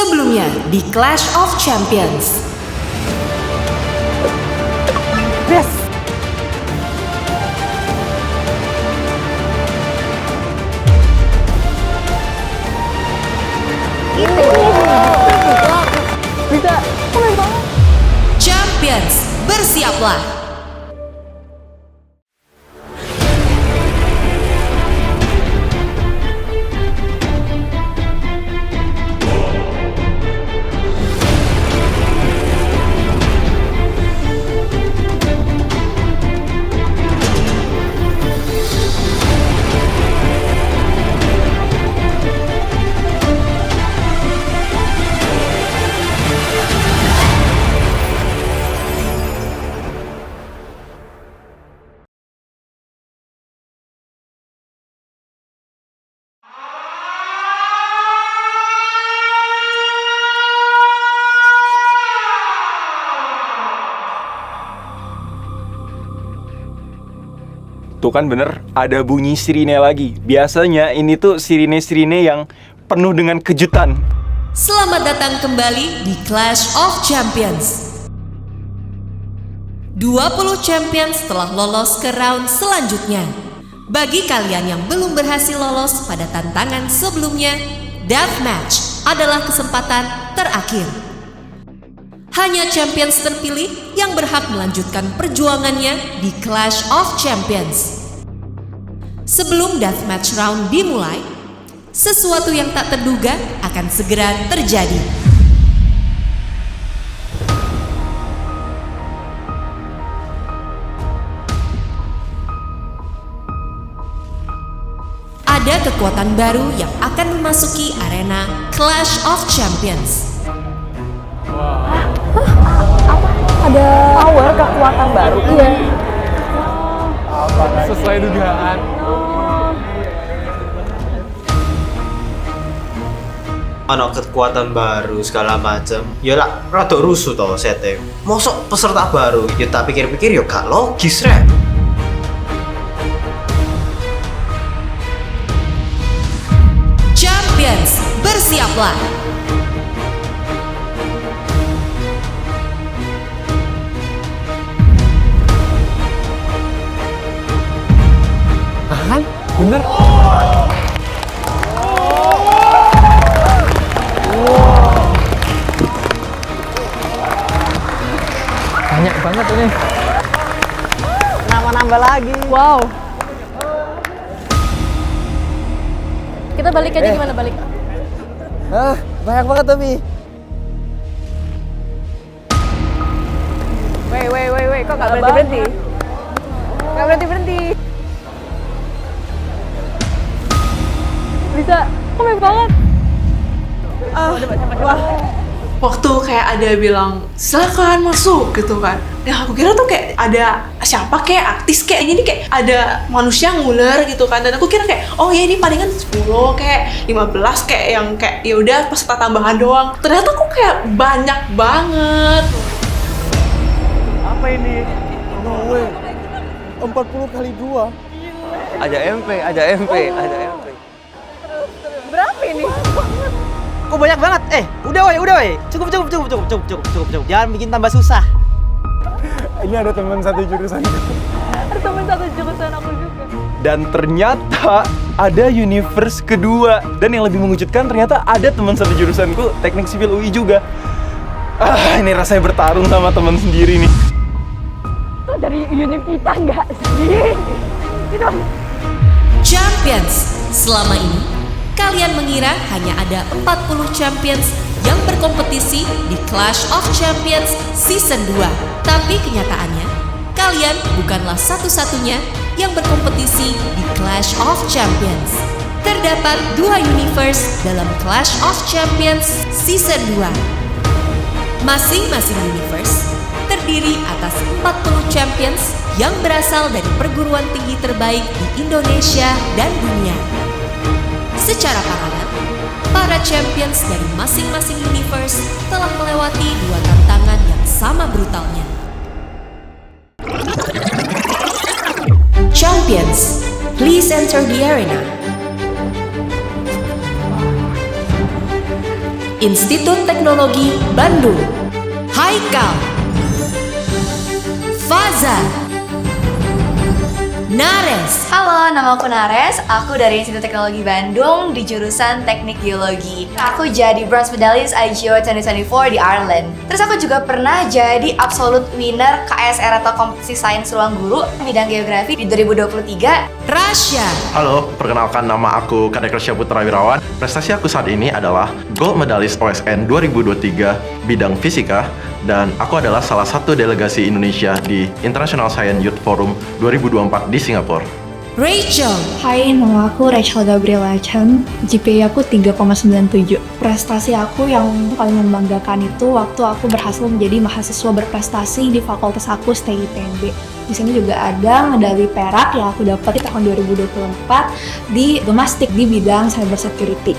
Sebelumnya di Clash of Champions. Yes. Bisa. Keren banget. Champions, bersiaplah. Tuh kan bener, ada bunyi sirine lagi. Biasanya ini tuh sirine-sirine yang penuh dengan kejutan. Selamat datang kembali di Clash of Champions. 20 champions telah lolos ke round selanjutnya. Bagi kalian yang belum berhasil lolos pada tantangan sebelumnya, Deathmatch adalah kesempatan terakhir. Hanya champions terpilih yang berhak melanjutkan perjuangannya di Clash of Champions. Sebelum Deathmatch round dimulai, sesuatu yang tak terduga akan segera terjadi. Ada kekuatan baru yang akan memasuki arena Clash of Champions. Ada power kekuatan baru. Iya. Sesuai dugaan. Ana kekuatan baru segala macem. Ya lah, rada rusuh toh sete. Mosok peserta baru, ya tak pikir-pikir ya gak logis rek. Champions, bersiaplah. Kan? Bener? Banyak banget ini. Nambah lagi. Wow. Kita balik aja gimana balik? Banyak banget tapi. Woi, kok nggak berhenti? Nggak berhenti. Bisa, kok banyak banget. Wah, waktu kayak ada bilang silakan masuk gitu kan. Ya aku kira tuh kayak ada siapa kayak artis kayak ini kayak ada manusia nguler gitu kan. Dan aku kira kayak oh ya ini palingan 10 kayak 15 kayak yang kayak ya udah peserta tambahan doang. Ternyata kok kayak banyak banget. Apa ini? No way. 40 kali 2. Ada MP. Berapa ini? Kok banyak banget? Udah woi. Cukup. Jangan bikin tambah susah. Ini ada teman satu jurusan. Ada temen satu jurusan aku juga. Dan ternyata ada universe kedua. Dan yang lebih mengejutkan ternyata ada teman satu jurusanku, teknik sipil UI juga. Ini rasanya bertarung sama teman sendiri nih. Itu dari univ kita nggak sih? Itu. Champions, selama ini kalian mengira hanya ada 40 champions yang berkompetisi di Clash of Champions Season 2. Tapi kenyataannya, kalian bukanlah satu-satunya yang berkompetisi di Clash of Champions. Terdapat 2 universe dalam Clash of Champions Season 2. Masing-masing universe terdiri atas 40 champions yang berasal dari perguruan tinggi terbaik di Indonesia dan dunia. Secara paralel, para champions dari masing-masing universe telah melewati 2 tantangan yang sama brutalnya. Champions, please enter the arena. Institut Teknologi Bandung. Haikal, Faza, Nares. Halo, nama aku Nares. Aku dari Institut Teknologi Bandung di jurusan Teknik Geologi. Aku jadi bronze medalist IGO 2024 di Ireland. Terus aku juga pernah jadi absolute winner KSR atau kompetisi sains ruang guru bidang geografi di 2023. Rasya. Halo, perkenalkan nama aku Kadek Rasya Putra Wirawan. Prestasi aku saat ini adalah Gold Medalist OSN 2023 bidang fisika, dan aku adalah salah satu delegasi Indonesia di International Science Youth Forum 2024 di Singapura. Rachel. Hai, nama aku Rachel Gabriela Chan. GPA aku 3,97. Prestasi aku yang paling membanggakan itu waktu aku berhasil menjadi mahasiswa berprestasi di fakultas aku STI IPB. Di sini juga ada medali perak yang aku dapat di tahun 2024 di domestik di bidang cyber security.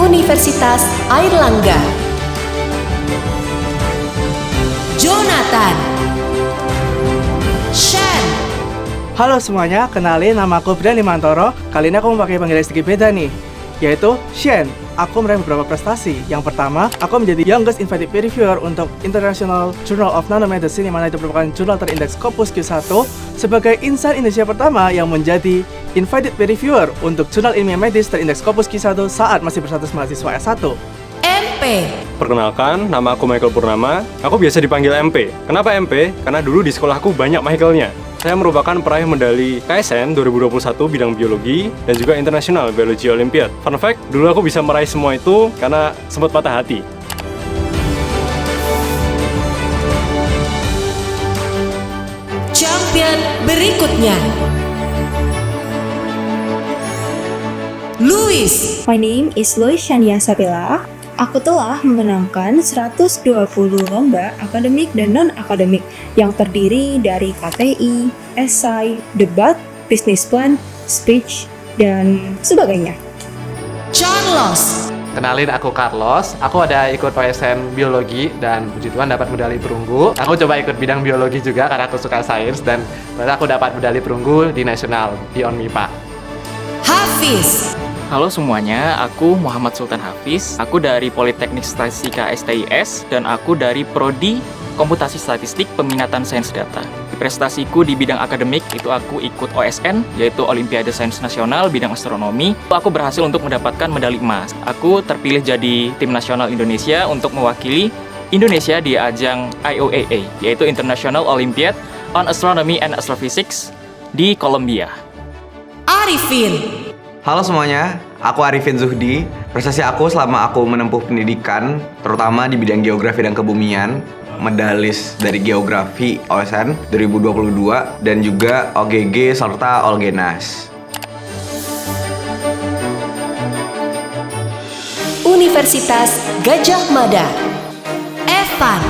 Universitas Airlangga. Jonathan. Shen. Halo semuanya, kenalin nama aku Brian Limantoro. Kali ini aku memakai panggilan sedikit beda nih, yaitu Shen. Aku meraih beberapa prestasi. Yang pertama, aku menjadi Youngest Invited Peer Reviewer untuk International Journal of Nanomedicine, yang mana itu merupakan jurnal terindeks Scopus Q1, sebagai insan Indonesia pertama yang menjadi Invited Peer Reviewer untuk jurnal ilmiah medis terindeks Scopus Q1 saat masih berstatus mahasiswa S1. MP. Perkenalkan, nama aku Michael Purnama. Aku biasa dipanggil MP. Kenapa MP? Karena dulu di sekolahku banyak Michaelnya. Saya merupakan peraih medali KSN 2021 bidang biologi dan juga International Biology Olympiad. Fun fact, dulu aku bisa meraih semua itu karena sempat patah hati. Champion berikutnya. Louis. My name is Lois Shania Sapila. Aku telah memenangkan 120 lomba akademik dan non-akademik yang terdiri dari KTI, esai, debat, business plan, speech, dan sebagainya. Carlos. Kenalin, aku Carlos. Aku ada ikut OSN biologi dan puji Tuhan dapat medali perunggu. Aku coba ikut bidang biologi juga karena aku suka sains, dan ternyata aku dapat medali perunggu di nasional di ONMIPA. Hafiz. Halo semuanya, aku Muhammad Sultan Hafiz. Aku dari Politeknik Statistika STIS dan aku dari Prodi Komputasi Statistik Peminatan Sains Data. Prestasiku di bidang akademik itu aku ikut OSN, yaitu Olimpiade Sains Nasional bidang astronomi. Aku berhasil untuk mendapatkan medali emas. Aku terpilih jadi tim nasional Indonesia untuk mewakili Indonesia di ajang IOAA, yaitu International Olympiad on Astronomy and Astrophysics di Columbia. Arifin. Halo semuanya, aku Arifin Zuhdi. Prestasi aku selama aku menempuh pendidikan, terutama di bidang geografi dan kebumian, medalis dari geografi OSN 2022 dan juga OGG serta Olgenas. Universitas Gadjah Mada. Evan.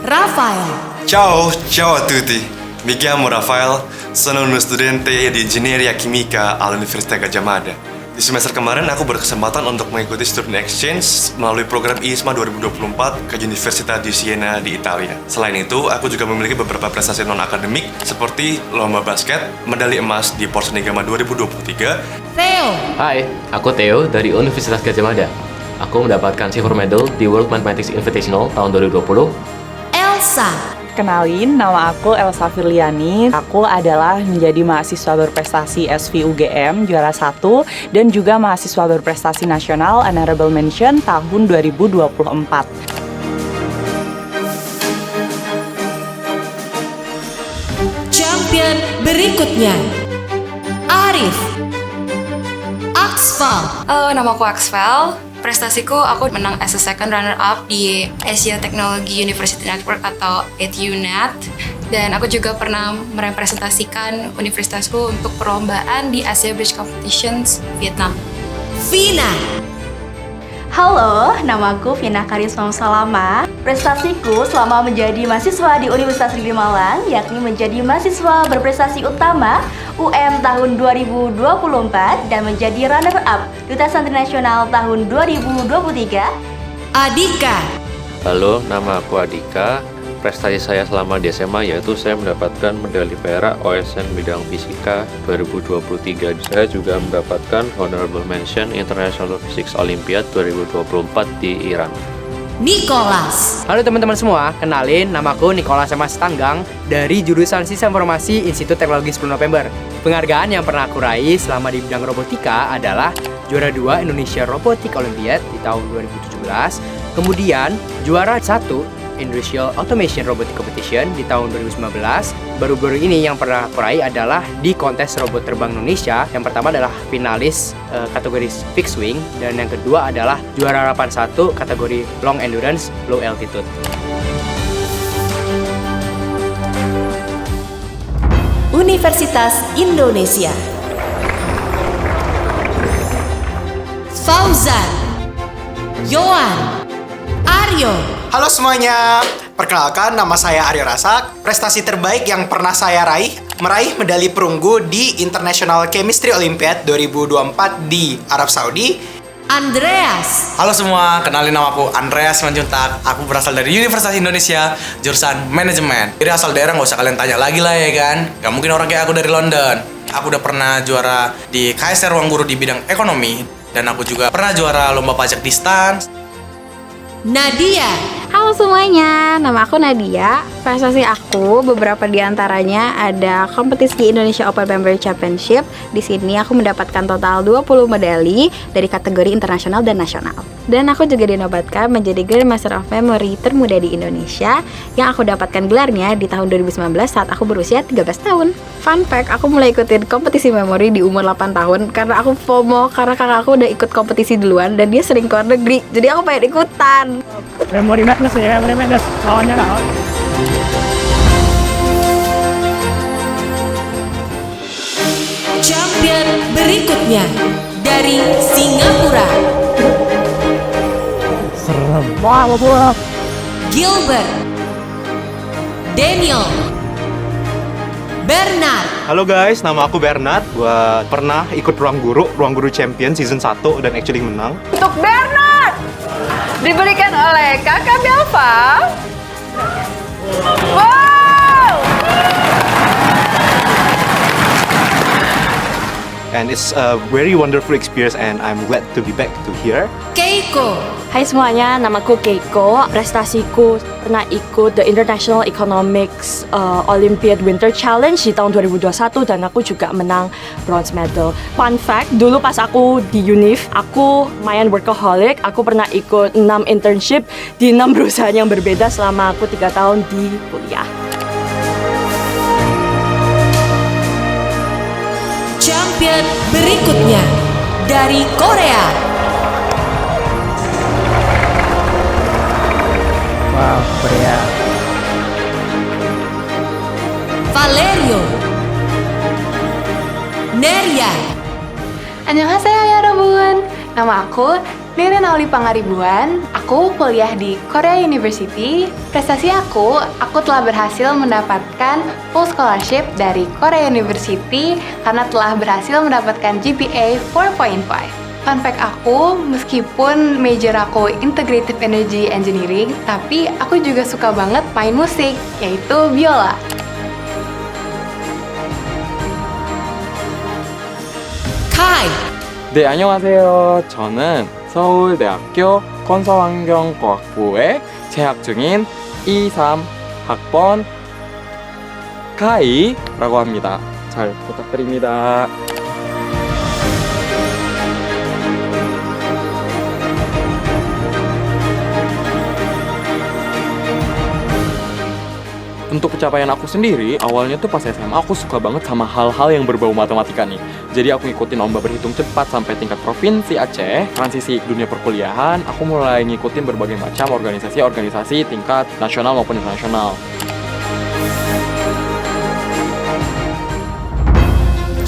Rafael. Ciao a tutti. Mi chiamo Rafael, sono uno studente di Ingegneria Chimica all'Università Gadjah Mada. Di semester kemarin aku berkesempatan untuk mengikuti student exchange melalui program ISMA 2024 ke Università di Siena di Italia. Selain itu, aku juga memiliki beberapa prestasi non-akademik seperti lomba basket, medali emas di Porsenigama 2023. Theo. Hai, aku Theo dari Universitas Gadjah Mada. Aku mendapatkan silver medal di World Mathematics Invitational tahun 2020. Elsa. Kenalin, nama aku Elsa Firliani. Aku adalah menjadi mahasiswa berprestasi SVUGM juara 1 dan juga mahasiswa berprestasi nasional Honorable Mention tahun 2024. Champion berikutnya. Arif. Axfal. Halo, nama aku Axfal. Prestasiku, aku menang as a second runner-up di Asia Technology University Network atau ATUNet. Dan aku juga pernah merepresentasikan universitasku untuk perlombaan di Asia Bridge Competitions Vietnam. Vina. Halo, namaku Vina Karisma Salama. Prestasiku selama menjadi mahasiswa di Universitas Negeri Malang, yakni menjadi mahasiswa berprestasi utama UM tahun 2024 dan menjadi runner-up Duta Santri Nasional tahun 2023. Adika. Halo, nama aku Adika. prestasi saya selama di SMA yaitu saya mendapatkan medali perak OSN bidang fisika 2023. Saya juga mendapatkan honorable mention International Physics Olympiad 2024 di Iran. Nicholas. Halo teman-teman semua, kenalin namaku Nicholas Mas Tanggang dari jurusan Sistem Informasi Institut Teknologi 10 November. Penghargaan yang pernah aku raih selama di bidang robotika adalah juara 2 Indonesia Robotic Olympiad di tahun 2017, kemudian juara 1 Industrial Automation Robotic Competition di tahun 2019. Baru-baru ini yang pernah aku raih adalah di kontes robot terbang Indonesia. Yang pertama adalah finalis kategori fixed wing, dan yang kedua adalah juara harapan 1 kategori long endurance low altitude. Universitas Indonesia. Fauzan, Yohan, Aryo. Halo semuanya, perkenalkan nama saya Aryo Rasak. Prestasi terbaik yang pernah saya meraih medali perunggu di International Chemistry Olympiad 2024 di Arab Saudi. Andreas. Halo semua, kenalin namaku Andreas Manjuntak. Aku berasal dari Universitas Indonesia, jurusan manajemen. Jadi asal daerah nggak usah kalian tanya lagi lah ya kan. Gak mungkin orang kayak aku dari London. Aku udah pernah juara di KSR Ruang Guru di bidang ekonomi. Dan aku juga pernah juara lomba pajak di STAN. Nadia. Halo semuanya, nama aku Nadia. Prestasi aku beberapa diantaranya ada kompetisi Indonesia Open Member Championship. Di sini aku mendapatkan total 20 medali dari kategori internasional dan nasional. Dan aku juga dinobatkan menjadi Grandmaster of Memory termuda di Indonesia yang aku dapatkan gelarnya di tahun 2019 saat aku berusia 13 tahun. Fun fact, aku mulai ikutin kompetisi memori di umur 8 tahun karena aku FOMO karena kakak aku udah ikut kompetisi duluan dan dia sering keluar negeri. Jadi aku pengen ikutan. Memory Madness ya, Memory Madness. Lawannya kawan. Champion berikutnya dari Singapura. Serem. Wah. Gilbert, Daniel, Bernard. Halo guys, nama aku Bernard. Gua pernah ikut Ruang Guru Champion season 1 dan actually menang. Untuk Bernard diberikan oleh Kakak Belva. Wow! And it's a very wonderful experience and I'm glad to be back to here. Keiko. Hai semuanya, namaku Keiko. Prestasiku pernah ikut The International Economics Olympiad Winter Challenge di tahun 2021 dan aku juga menang bronze medal. Fun fact, dulu pas aku di Univ, aku lumayan workaholic. Aku pernah ikut 6 internship di 6 perusahaan yang berbeda selama aku 3 tahun di kuliah. Champion berikutnya dari Korea. Wow, Korea. Valerio, Neria. Annyeonghaseyo 여러분. Nama aku Nira Nauli Pangaribuan. Aku kuliah di Korea University. Prestasi aku telah berhasil mendapatkan full scholarship dari Korea University karena telah berhasil mendapatkan GPA 4.5. Fun fact aku, meskipun major aku Integrative Energy Engineering, tapi aku juga suka banget main musik, yaitu biola. Kai. 네, 안녕하세요. 저는 서울대학교 건설환경과학부에 재학 중인 23학번 카이라고 합니다. 잘 부탁드립니다. Untuk pencapaian aku sendiri, awalnya tuh pas SMA aku suka banget sama hal-hal yang berbau matematika nih. Jadi aku ngikutin lomba berhitung cepat sampai tingkat provinsi Aceh. Transisi ke dunia perkuliahan, aku mulai ngikutin berbagai macam organisasi-organisasi tingkat nasional maupun internasional.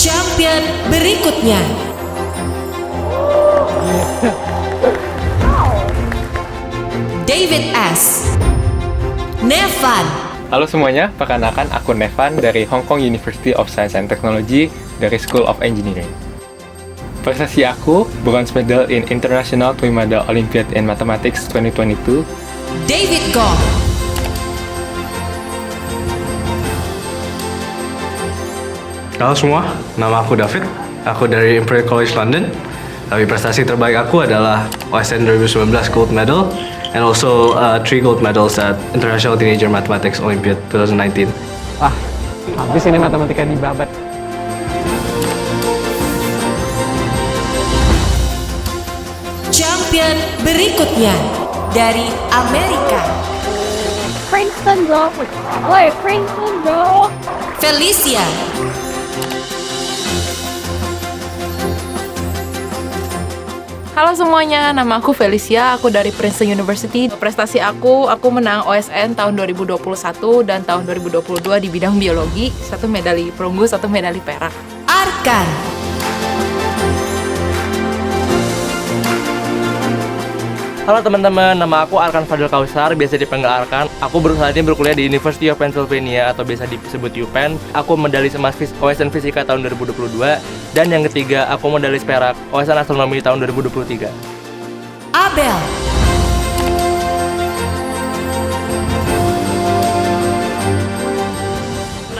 Champion berikutnya. David S. Nevan. Halo semuanya, perkenalkan aku Nevan dari Hong Kong University of Science and Technology dari School of Engineering. Prestasi aku, bronze medal in International Twin Medal Olympiad in Mathematics 2022. David Gong. Halo semua, nama aku David. Aku dari Imperial College London. Tapi prestasi terbaik aku adalah OSN 2019 Gold Medal and also 3 gold medals at International Teenager Mathematics Olympiad 2019. Wah, habis ini matematika di babat. Champion berikutnya dari Amerika. Princeton bro, woi Princeton bro. Felicia. Halo semuanya, nama aku Felicia, aku dari Princeton University. Prestasi aku menang OSN tahun 2021 dan tahun 2022 di bidang biologi, 1 medali perunggu, 1 medali perak. Arkan. Halo teman-teman, nama aku Arkan Fadil Kausar, biasa dipanggil Arkan. Aku saat ini berkuliah di University of Pennsylvania atau biasa disebut UPenn. Aku medali emas OSN Fisika tahun 2022. Dan yang ketiga, aku medali perak OSN Astronomi tahun 2023. Abel.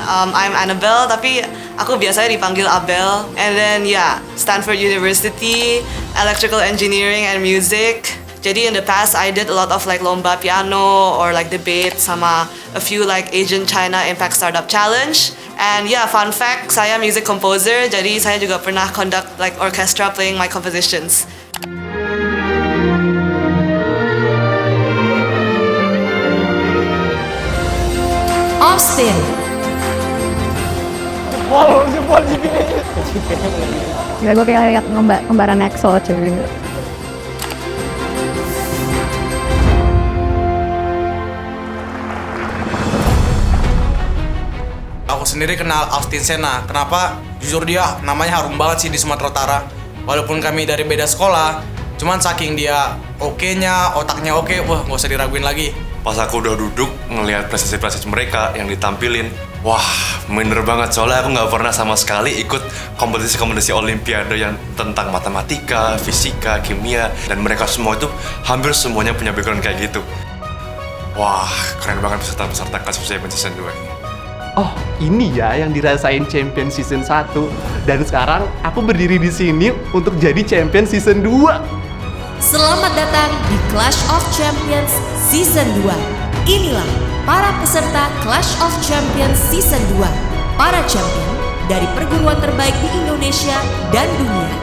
I'm Annabelle, tapi aku biasanya dipanggil Abel. And then Stanford University, Electrical Engineering and Music. Jadi in the past I did a lot of like lomba piano or like debate sama a few like Asian China Impact Startup Challenge. And fun fact, saya music composer, jadi saya juga pernah conduct like orchestra playing my compositions. Austin. Wow, gila, gue kayak liat gambaran Excel cuy. Aku sendiri kenal Austin Sena. Kenapa? Jujur dia namanya harum banget sih di Sumatera Utara. Walaupun kami dari beda sekolah, cuman saking dia oke-nya, otaknya oke, wah nggak usah diraguin lagi. Pas aku udah duduk ngelihat prestasi-prestasi mereka yang ditampilin, wah bener banget. Soalnya aku nggak pernah sama sekali ikut kompetisi-kompetisi olimpiade yang tentang matematika, fisika, kimia, dan mereka semua itu hampir semuanya punya background kayak gitu. Wah, keren banget peserta-peserta kelas Champion Season 2 ini. Oh, ini ya yang dirasain Champion Season 1. Dan sekarang aku berdiri di sini untuk jadi Champion Season 2. Selamat datang di Clash of Champions Season 2. Inilah para peserta Clash of Champions Season 2. Para champion dari perguruan terbaik di Indonesia dan dunia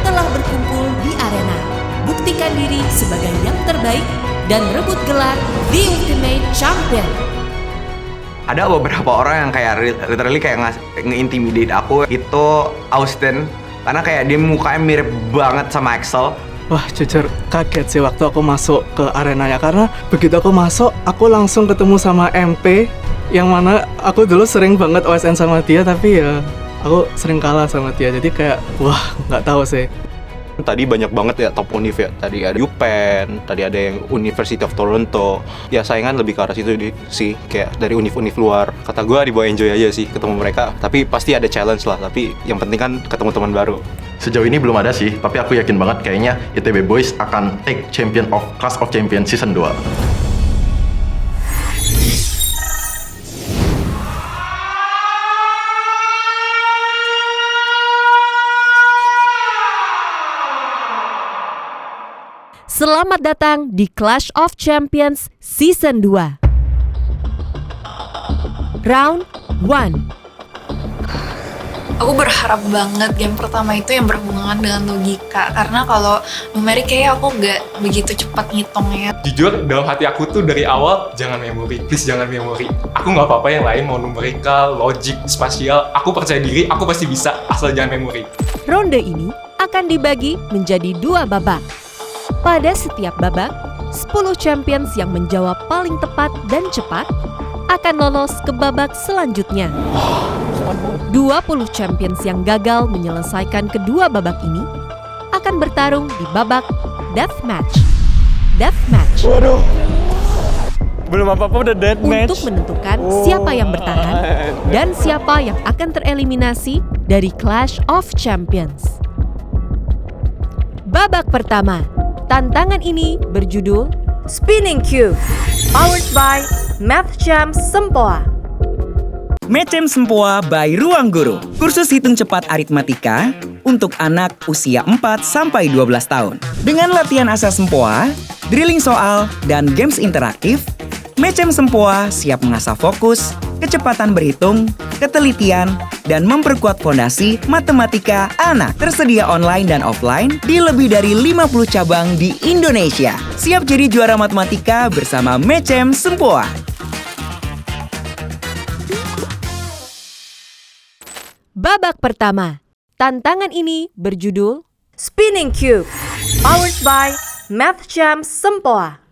telah berkumpul di arena. Buktikan diri sebagai yang terbaik dan rebut gelar The Ultimate Champion. Ada beberapa orang yang kayak literally kayak nge-intimidate aku. Itu Austin, karena kayak dia mukanya mirip banget sama Axel. Wah, jujur kaget sih waktu aku masuk ke arenanya. Karena begitu aku masuk, aku langsung ketemu sama MP, yang mana aku dulu sering banget OSN sama dia, tapi ya aku sering kalah sama dia. Jadi kayak, wah nggak tahu sih. Tadi banyak banget ya top univ ya. Tadi ada UPenn, tadi ada yang University of Toronto. Ya saingan lebih ke arah situ sih, kayak dari univ-univ luar. Kata gue dibawa enjoy aja sih ketemu mereka. Tapi pasti ada challenge lah, tapi yang penting kan ketemu teman baru. Sejauh ini belum ada sih, tapi aku yakin banget kayaknya ITB Boys akan take Champion of Clash of Champions Season 2. Selamat datang di Clash of Champions Season 2. Round 1. Aku berharap banget game pertama itu yang berhubungan dengan logika. Karena kalau numerik kayaknya aku nggak begitu cepat ngitungnya. Jujur, dalam hati aku tuh dari awal, jangan memori, please jangan memori. Aku nggak apa-apa yang lain, mau numerikal, logik, spasial. Aku percaya diri, aku pasti bisa, asal jangan memori. Ronde ini akan dibagi menjadi 2 babak. Pada setiap babak, 10 champions yang menjawab paling tepat dan cepat akan lolos ke babak selanjutnya. 20 champions yang gagal menyelesaikan kedua babak ini akan bertarung di babak deathmatch. Deathmatch. Waduh. Belum apa-apa udah deathmatch. Untuk menentukan siapa yang bertahan dan siapa yang akan tereliminasi dari Clash of Champions. Babak pertama. Tantangan ini berjudul Spinning Cube, powered by MathChamp Sempoa. Mecem Sempoa by Ruang Guru. Kursus hitung cepat aritmatika untuk anak usia 4-12 tahun. Dengan latihan asal Sempoa, drilling soal, dan games interaktif, Mecem Sempoa siap mengasah fokus, kecepatan berhitung, ketelitian, dan memperkuat fondasi matematika anak. Tersedia online dan offline di lebih dari 50 cabang di Indonesia. Siap jadi juara matematika bersama Mecem Sempoa. Babak pertama. Tantangan ini berjudul Spinning Cube, powered by Mathchamp Sempoa.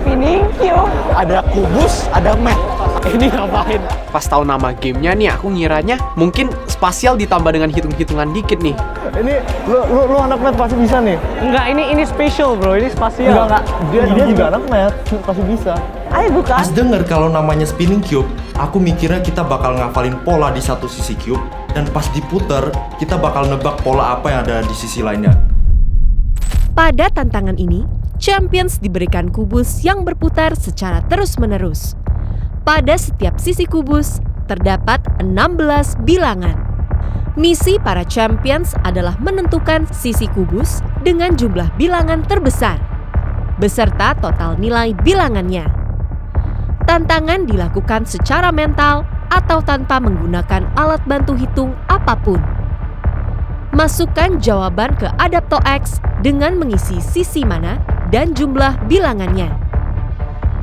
Spinning Cube. Ada kubus, ada mat. Ini ngapain? Pas tahu nama gamenya nih, aku ngiranya mungkin spasial ditambah dengan hitung-hitungan dikit nih. Ini lu anak math pasti bisa nih. Enggak, ini special bro, ini spasial. Enggak. Dia juga anak math, pasti bisa. Ayo buka. Pas denger kalau namanya spinning cube, aku mikirnya kita bakal ngafalin pola di satu sisi cube, dan pas diputer, kita bakal nebak pola apa yang ada di sisi lainnya. Pada tantangan ini, champions diberikan kubus yang berputar secara terus-menerus. Pada setiap sisi kubus, terdapat 16 bilangan. Misi para champions adalah menentukan sisi kubus dengan jumlah bilangan terbesar, beserta total nilai bilangannya. Tantangan dilakukan secara mental atau tanpa menggunakan alat bantu hitung apapun. Masukkan jawaban ke Adapto-X dengan mengisi sisi mana dan jumlah bilangannya.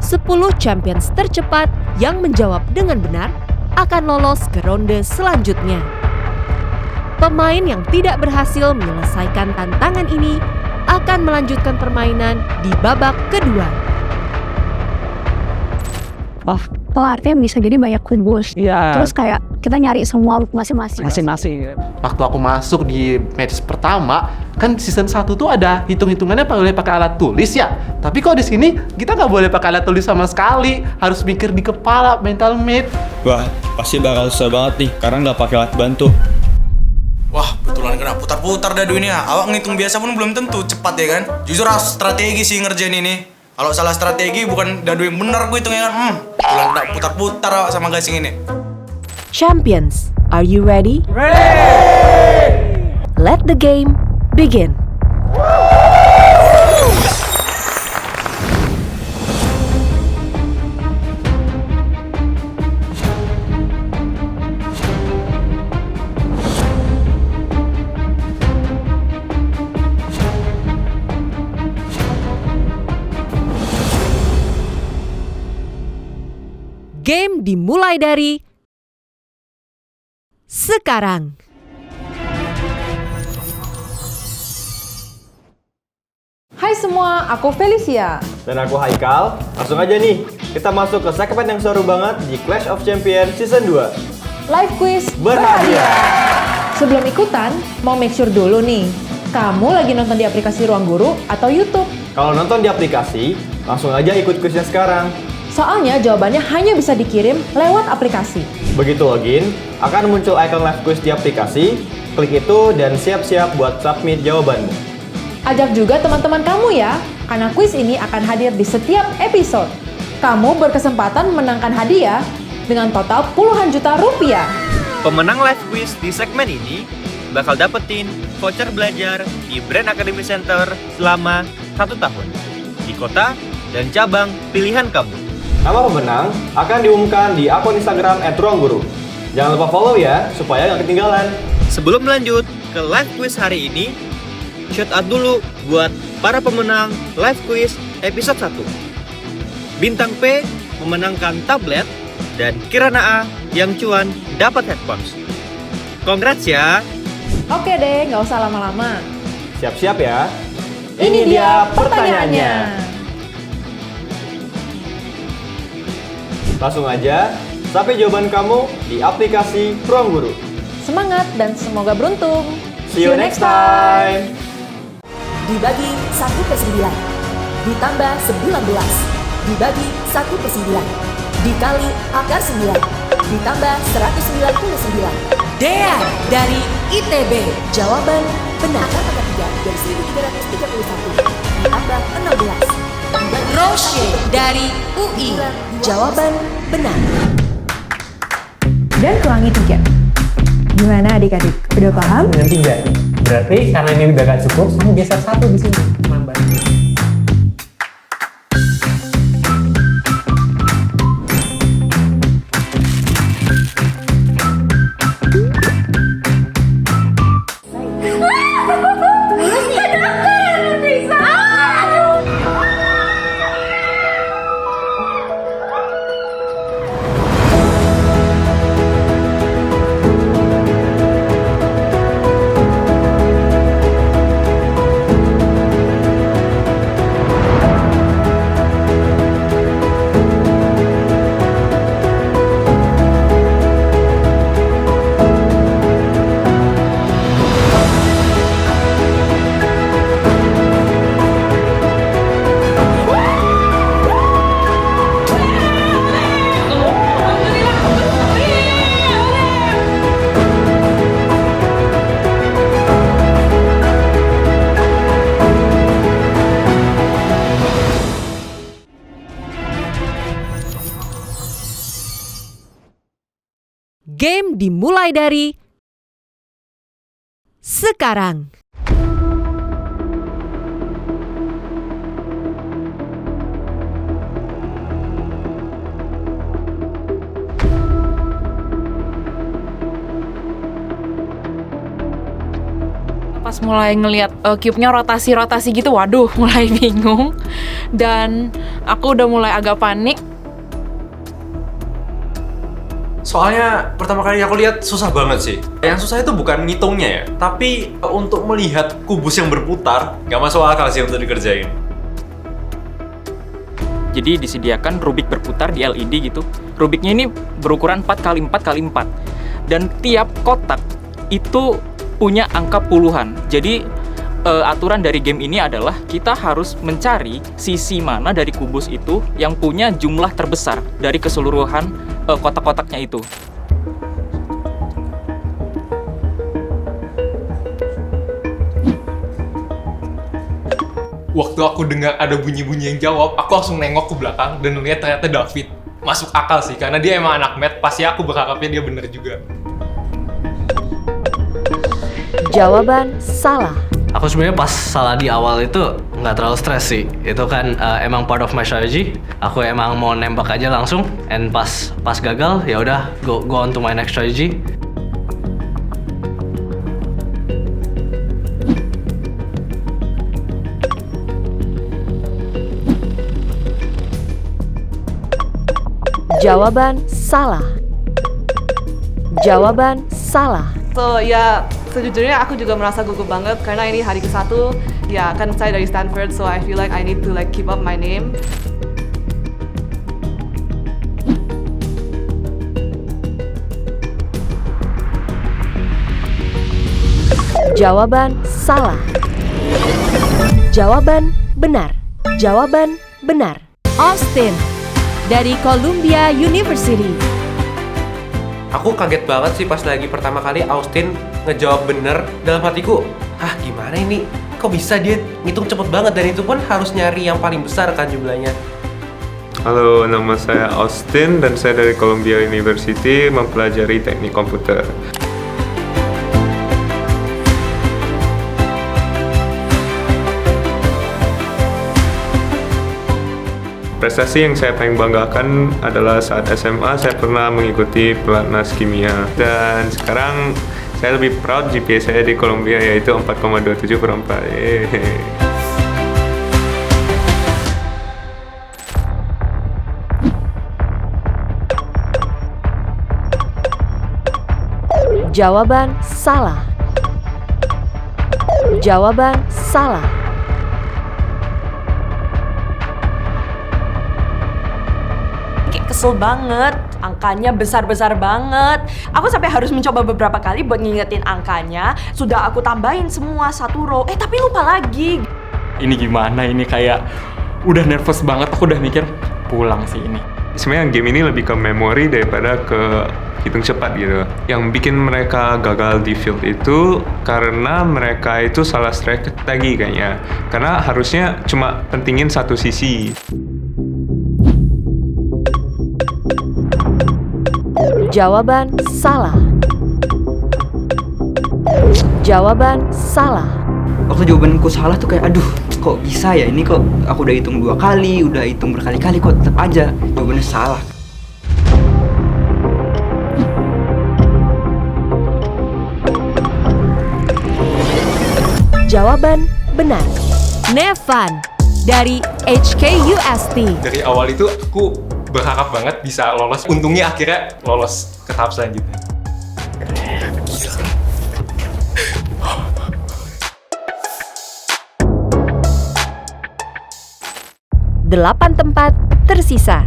10 champions tercepat yang menjawab dengan benar akan lolos ke ronde selanjutnya. Pemain yang tidak berhasil menyelesaikan tantangan ini akan melanjutkan permainan di babak kedua. Oh, artinya bisa jadi banyak kubus. Iya. Terus kayak kita nyari semua masing-masing. Waktu aku masuk di match pertama, kan season 1 tuh ada hitung-hitungannya boleh pakai alat tulis ya. Tapi kok di sini kita nggak boleh pakai alat tulis sama sekali, harus mikir di kepala, mental math. Wah, pasti bakal susah banget nih karena nggak pakai alat bantu. Wah, betulan kena putar-putar dah dunia. Awak ngitung biasa pun belum tentu cepat ya kan. Jujur strategi sih ngerjain ini. Kalau salah strategi bukan dadu yang benar gue hitungnya kan. Betulan kena putar-putar awak sama gasing ini. Champions, are you ready? Ready! Let the game begin. Game dimulai dari sekarang. Hai semua, aku Felicia. Dan aku Haikal. Langsung aja nih, kita masuk ke segmen yang seru banget di Clash of Champions Season 2. Live quiz berhadiah. Sebelum ikutan, mau make sure dulu nih, kamu lagi nonton di aplikasi Ruang Guru atau YouTube? Kalau nonton di aplikasi, langsung aja ikut kuisnya sekarang. Soalnya jawabannya hanya bisa dikirim lewat aplikasi. Begitu login, akan muncul icon live quiz di aplikasi. Klik itu dan siap-siap buat submit jawabanmu. Ajak juga teman-teman kamu ya, karena kuis ini akan hadir di setiap episode. Kamu berkesempatan memenangkan hadiah dengan total puluhan juta rupiah. Pemenang live quiz di segmen ini bakal dapetin voucher belajar di Brand Academy Center selama 1 tahun di kota dan cabang pilihan kamu. Nama pemenang akan diumumkan di akun Instagram @ruangguru. Jangan lupa follow ya, supaya nggak ketinggalan. Sebelum lanjut ke live quiz hari ini, shout out dulu buat para pemenang live quiz episode 1. Bintang P memenangkan tablet, dan Kirana A yang cuan dapat headphones. Congrats ya! Oke deh, nggak usah lama-lama. Siap-siap ya. Ini dia pertanyaannya. Langsung aja, sampai jawaban kamu di aplikasi Ruang Guru. Semangat dan semoga beruntung. See you next time. Dibagi 1/9, ditambah 19, dibagi 1/9, dikali akar 9, ditambah 199. Dea dari ITB. Jawaban benar. Akar 3 dari 1331, ditambah 16. Roche dari UI. I. Jawaban benar. Dan kurangi 3. Gimana adik-adik? Udah paham? Dengan 3. Berarti karena ini udah gak cukup, kamu geser 1 di sini. Nambah. Game dimulai dari sekarang. Pas mulai ngelihat cube-nya rotasi-rotasi gitu, waduh, mulai bingung. Dan aku udah mulai agak panik. Soalnya pertama kali aku lihat susah banget sih. Yang susah itu bukan ngitungnya ya, tapi untuk melihat kubus yang berputar, nggak masuk akal sih untuk dikerjain. Jadi disediakan rubik berputar di LED gitu. Rubiknya ini berukuran 4x4x4. Dan tiap kotak itu punya angka puluhan. Jadi aturan dari game ini adalah kita harus mencari sisi mana dari kubus itu yang punya jumlah terbesar dari keseluruhan kotak-kotaknya itu. Waktu aku dengar ada bunyi-bunyi yang jawab, aku langsung nengok ke belakang dan lihat ternyata David. Masuk akal sih, karena dia emang anak math, pasti aku berharapnya dia bener juga. Jawaban salah. Aku sebenarnya pas salah di awal itu nggak terlalu stres sih. Itu kan emang part of my strategy. Aku emang mau nembak aja langsung. And pas gagal ya udah go on to my next strategy. Jawaban salah. Jawaban salah. So ya, sejujurnya aku juga merasa gugup banget karena ini hari ke-1. Ya, kan saya dari Stanford, so I feel like I need to keep up my name. Jawaban salah. Jawaban benar. Jawaban benar. Austin dari Columbia University. Aku kaget banget sih pas lagi pertama kali Austin ngejawab bener. Dalam hatiku, gimana ini? Kok bisa dia ngitung cepet banget, dan itu pun harus nyari yang paling besar kan jumlahnya. Halo, nama saya Austin dan saya dari Columbia University mempelajari teknik komputer. Prestasi yang saya paling banggakan adalah saat SMA saya pernah mengikuti pelatnas kimia, dan sekarang saya lebih proud GPA saya di Columbia yaitu 4,27/4. Jawaban salah. Jawaban salah. Kesel banget, angkanya besar-besar banget. Aku sampai harus mencoba beberapa kali buat ngingetin angkanya. Sudah aku tambahin semua satu row, tapi lupa lagi. Ini gimana, ini kayak udah nervous banget, aku udah mikir pulang sih ini. Sebenarnya game ini lebih ke memori daripada ke hitung cepat gitu. Yang bikin mereka gagal di field itu karena mereka itu salah strategi kayaknya. Karena harusnya cuma pentingin satu sisi. Jawaban salah. Jawaban salah. Waktu jawabanku salah tuh kayak aduh kok bisa ya, ini kok aku udah hitung 2 kali, udah hitung berkali-kali kok tetap aja jawabannya salah. Jawaban benar. Nevan dari HKUST. Dari awal itu aku berharap banget bisa lolos. Untungnya akhirnya lolos ke tahap selanjutnya. 8 tempat tersisa.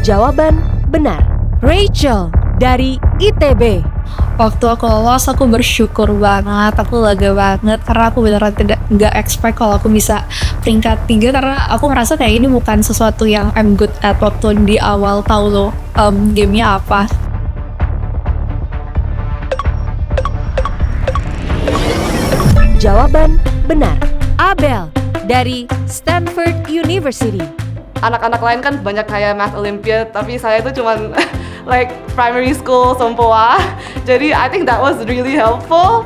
Jawaban benar. Rachel dari ITB. Waktu aku lolos, aku bersyukur banget, aku lega banget karena aku beneran nggak expect kalau aku bisa peringkat 3 karena aku ngerasa kayak ini bukan sesuatu yang I'm good at waktu di awal tahu lo gamenya apa. Jawaban benar. Abel dari Stanford University. Anak-anak lain kan banyak kayak Math Olympiad, tapi saya itu cuman like primary school Sempoa. Jadi I think that was really helpful.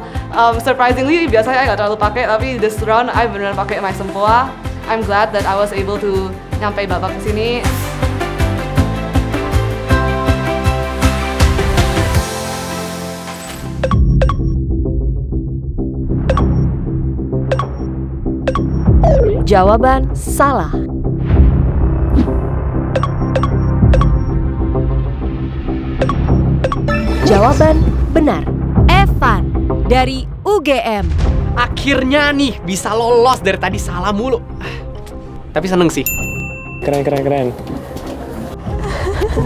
Surprisingly biasanya nggak terlalu pakai, tapi this round I beneran pakai my Sempoa. I'm glad that I was able to nyampe babak ke sini. Jawaban salah. Jawaban benar. Evan dari UGM. Akhirnya nih bisa lolos, dari tadi salah mulu. Tapi seneng sih. Keren. Aku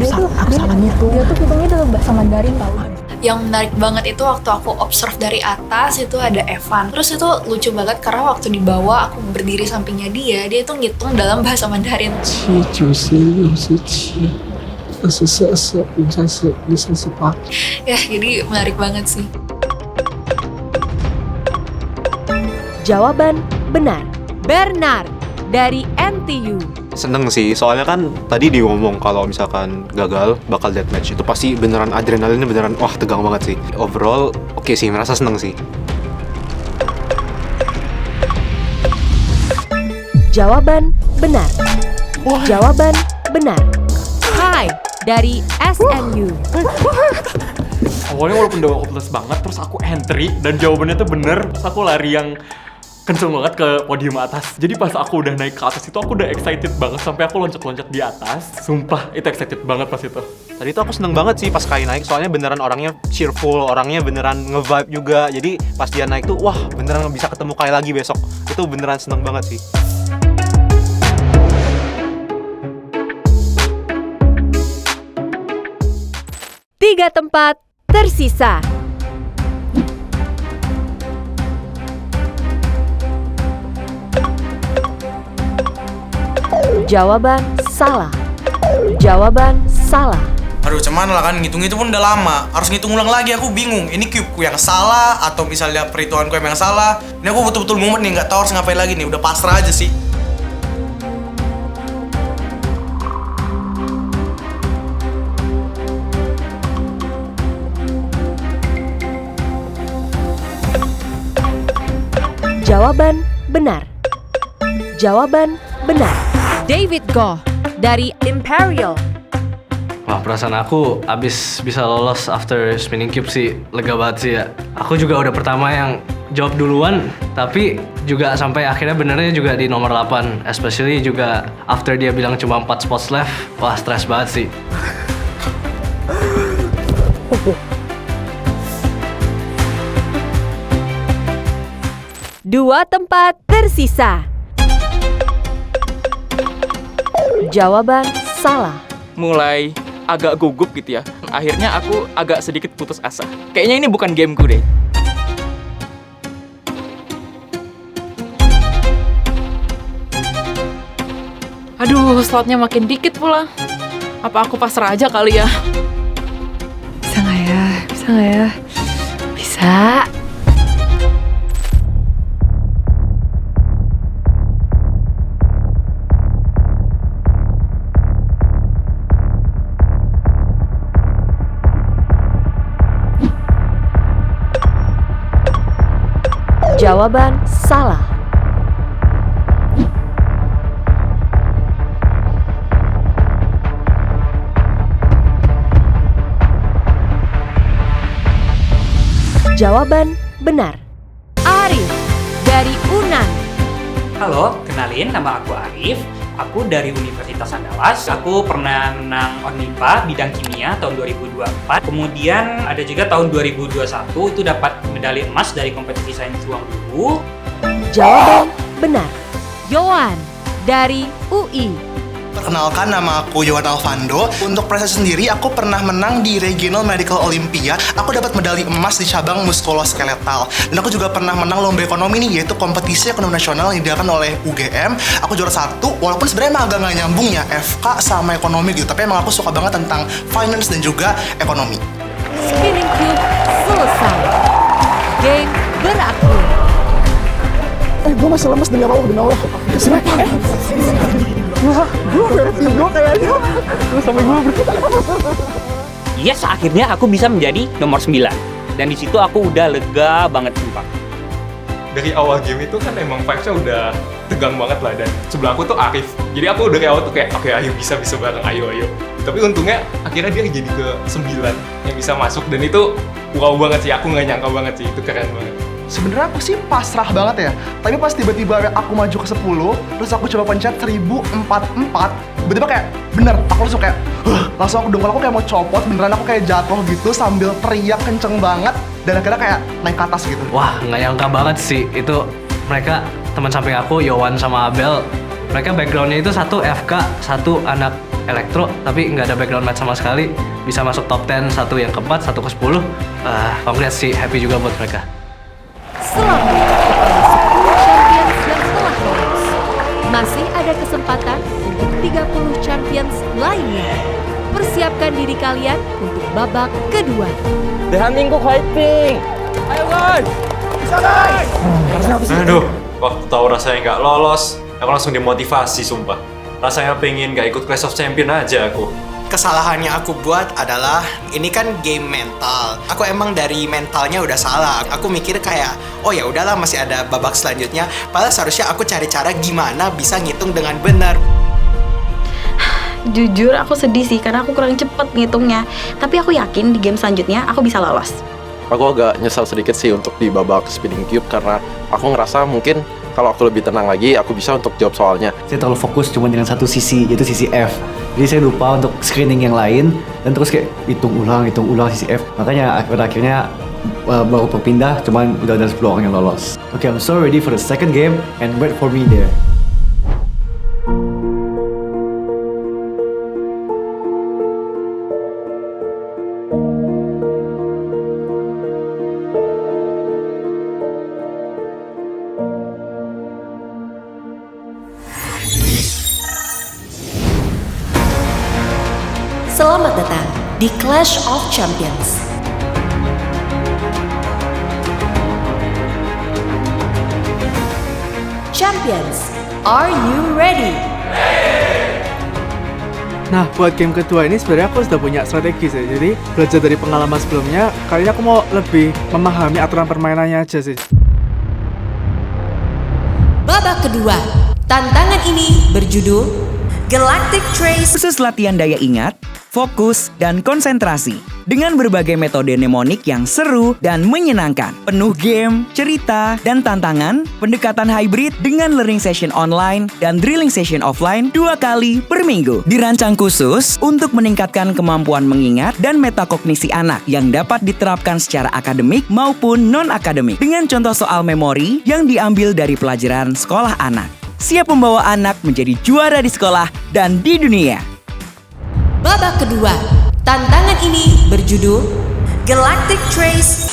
salah ngitung. Dia tuh hitungnya dalam bahasa Mandarin tau. Yang menarik banget itu waktu aku observe dari atas itu ada Evan. Terus itu lucu banget karena waktu di bawah aku berdiri sampingnya dia itu ngitung dalam bahasa Mandarin. Ya, jadi menarik banget sih. Jawaban benar. Bernard dari NTU. Seneng sih, soalnya kan tadi dia ngomong kalau misalkan gagal bakal deathmatch. Itu pasti beneran adrenalinnya beneran wah tegang banget sih. Overall oke sih, merasa seneng sih. Jawaban benar. Jawaban benar. Hai dari SNU. Awalnya walaupun udah hopeless banget, terus aku entry dan jawabannya tuh bener, terus aku lari yang kenceng banget ke podium atas. Jadi pas aku udah naik ke atas itu aku udah excited banget sampai aku loncat-loncat di atas. Sumpah itu excited banget pas itu. Tadi tuh aku seneng banget sih pas Kai naik, soalnya beneran orangnya cheerful, orangnya beneran nge-vibe juga. Jadi pas dia naik tuh wah beneran bisa ketemu Kai lagi besok. Itu beneran seneng banget sih. Tiga tempat tersisa. Jawaban salah. Jawaban salah. Aduh cuman lah kan ngitung itu pun udah lama. Harus ngitung ulang lagi, aku bingung. Ini cubeku yang salah atau misalnya perhitunganku yang salah. Ini aku betul-betul mumet nih, nggak tahu harus ngapain lagi nih. Udah pasrah aja sih. Jawaban benar. Jawaban benar. David Goh dari Imperial. Wah, perasaan aku abis bisa lolos after spinning cube sih lega banget sih ya. Aku juga udah pertama yang jawab duluan, tapi juga sampai akhirnya benernya juga di nomor 8. Especially juga after dia bilang cuma 4 spots left, wah stres banget sih. Dua tempat tersisa. Jawaban salah. Mulai agak gugup gitu ya. Akhirnya aku agak sedikit putus asa. Kayaknya ini bukan gameku deh. Aduh, slotnya makin dikit pula. Apa aku pasrah aja kali ya? Bisa nggak ya? Bisa nggak ya? Bisa. Jawaban salah. Jawaban benar. Arif dari UNAN. Halo, kenalin, nama aku Arif. Aku dari Universitas Andalas. Aku pernah menang ONMIPA bidang kimia tahun 2024. Kemudian ada juga tahun 2021 itu dapat medali emas dari kompetisi sains ruang guru. Jawaban benar. Yohan dari UI. Perkenalkan, nama aku Yohan Alvando. Untuk prestasi sendiri, aku pernah menang di Regional Medical Olympia. Aku dapat medali emas di cabang muskuloskeletal. Dan aku juga pernah menang lomba ekonomi nih, yaitu kompetisi ekonomi nasional yang diadakan oleh UGM. Aku juara 1, walaupun sebenarnya emang agak nggak nyambung ya, FK sama ekonomi gitu. Tapi emang aku suka banget tentang finance dan juga ekonomi. Spinning Cube selesai. Game berakhir. Gue masih lemes demi Allah. Kesini. Gue beresin gue kayaknya. Terus sampai gue berkita. Yes, akhirnya aku bisa menjadi nomor 9. Dan di situ aku udah lega banget sumpah. Dari awal game itu kan emang vibes-nya udah tegang banget lah, dan sebelah aku tuh Arif. Jadi aku dari awal tuh kayak oke, ayo bisa bareng, ayo. Tapi untungnya akhirnya dia jadi ke 9 yang bisa masuk, dan itu wow banget sih, aku nggak nyangka banget sih, itu keren banget. Sebenarnya aku sih pasrah banget ya. Tapi pas tiba-tiba aku maju ke 10, terus aku coba pencet 1044, tiba-tiba kayak bener, aku langsung kayak langsung aku dengkul aku kayak mau copot, beneran aku kayak jatuh gitu sambil teriak kenceng banget, dan akhirnya kayak naik ke atas gitu. Wah, nggak nyangka banget sih. Itu mereka teman samping aku, Yohan sama Abel. Mereka backgroundnya itu satu FK, satu anak elektro, tapi nggak ada background math sama sekali. Bisa masuk top 10, satu yang keempat, satu ke 10. Congrats sih, happy juga buat mereka. Selamat kepada 10 champions yang telah lolos. Masih ada kesempatan untuk 30 champions lainnya. Persiapkan diri kalian untuk babak kedua. Dehantingku fighting. Ayo guys. Bisa guys. Aduh, waktu tahu rasanya nggak lolos, aku langsung dimotivasi sumpah. Rasanya pengen nggak ikut Clash of Champion aja aku. Kesalahannya aku buat adalah ini kan game mental. Aku emang dari mentalnya udah salah. Aku mikir kayak oh ya udahlah, masih ada babak selanjutnya. Padahal seharusnya aku cari cara gimana bisa ngitung dengan benar. Jujur aku sedih sih karena aku kurang cepet ngitungnya. Tapi aku yakin di game selanjutnya aku bisa lolos. Aku agak nyesal sedikit sih untuk di babak Spinning Cube karena aku ngerasa mungkin kalau aku lebih tenang lagi, aku bisa untuk jawab soalnya. Saya terlalu fokus cuma dengan satu sisi, yaitu sisi F. Jadi saya lupa untuk screening yang lain, dan terus kayak hitung ulang sisi F. Makanya akhirnya baru berpindah, cuman udah ada 10 orang yang lolos. Okay, I'm so ready for the second game, and wait for me there. Selamat datang di Clash of Champions. Champions, are you ready? Nah, buat game kedua ini sebenarnya aku sudah punya strategi sih. Jadi, belajar dari pengalaman sebelumnya, kali ini aku mau lebih memahami aturan permainannya aja sih. Babak kedua, tantangan ini berjudul Galactic Trace. Khusus latihan daya ingat, fokus, dan konsentrasi. Dengan berbagai metode mnemonik yang seru dan menyenangkan. Penuh game, cerita, dan tantangan. Pendekatan hybrid dengan learning session online dan drilling session offline 2 kali per minggu. Dirancang khusus untuk meningkatkan kemampuan mengingat dan metakognisi anak yang dapat diterapkan secara akademik maupun non-akademik. Dengan contoh soal memori yang diambil dari pelajaran sekolah anak. Siap membawa anak menjadi juara di sekolah dan di dunia. Babak kedua, tantangan ini berjudul Galactic Trace.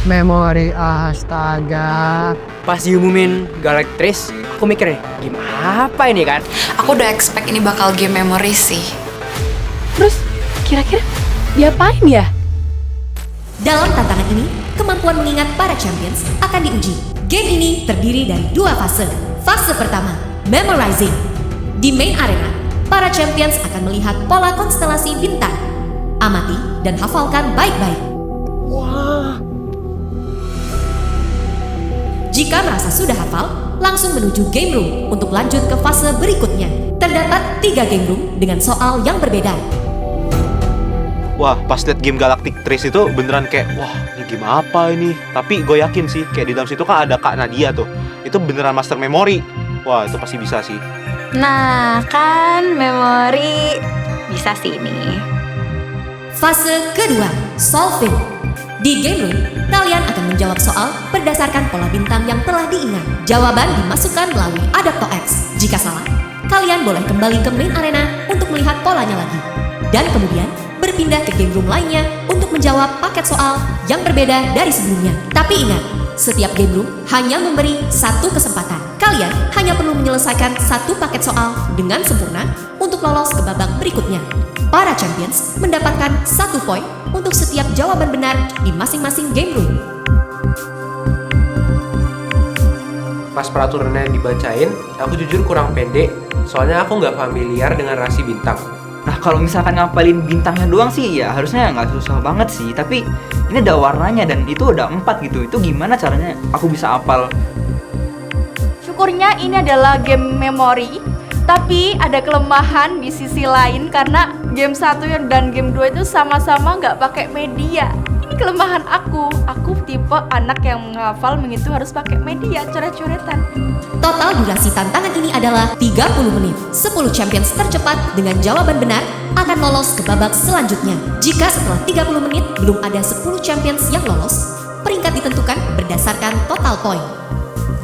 Memori, astaga. Pas diumumin Galactic Trace, aku mikir nih, game apa ini kan? Aku udah expect ini bakal game memory sih. Terus kira-kira diapain ya? Dalam tantangan ini, kemampuan mengingat para champions akan diuji. Game ini terdiri dari 2 fase. Fase pertama, memorizing. Di main arena, para champions akan melihat pola konstelasi bintang. Amati dan hafalkan baik-baik. Wah. Jika merasa sudah hafal, langsung menuju game room untuk lanjut ke fase berikutnya. Terdapat 3 game room dengan soal yang berbeda. Wah, pas liat game Galactic Trace itu beneran kayak, wah ini game apa ini? Tapi gue yakin sih, kayak di dalam situ kan ada Kak Nadia tuh. Itu beneran master memory. Wah, itu pasti bisa sih. Nah, kan memori bisa sih ini. Fase kedua, solving. Di game room, kalian akan menjawab soal berdasarkan pola bintang yang telah diingat. Jawaban dimasukkan melalui Adapto X. Jika salah, kalian boleh kembali ke main arena untuk melihat polanya lagi. Dan kemudian berpindah ke game room lainnya untuk menjawab paket soal yang berbeda dari sebelumnya. Tapi ingat, setiap game room hanya memberi 1 kesempatan. Kalian hanya perlu menyelesaikan 1 paket soal dengan sempurna untuk lolos ke babak berikutnya. Para champions mendapatkan 1 poin untuk setiap jawaban benar di masing-masing game room. Pas peraturannya dibacain, aku jujur kurang pede, soalnya aku nggak familiar dengan rasi bintang. Nah kalau misalkan ngapalin bintangnya doang sih ya harusnya nggak susah banget sih. Tapi ini ada warnanya dan itu ada 4 gitu. Itu gimana caranya aku bisa hafal? Syukurnya ini adalah game memori, tapi ada kelemahan di sisi lain karena game 1 dan game 2 itu sama-sama nggak pakai media. Ini kelemahan aku. Aku tipe anak yang menghafal begitu harus pakai media, coret-coretan. Total durasi tantangan ini adalah 30 menit. 10 champions tercepat dengan jawaban benar akan lolos ke babak selanjutnya. Jika setelah 30 menit belum ada 10 champions yang lolos, peringkat ditentukan berdasarkan total poin.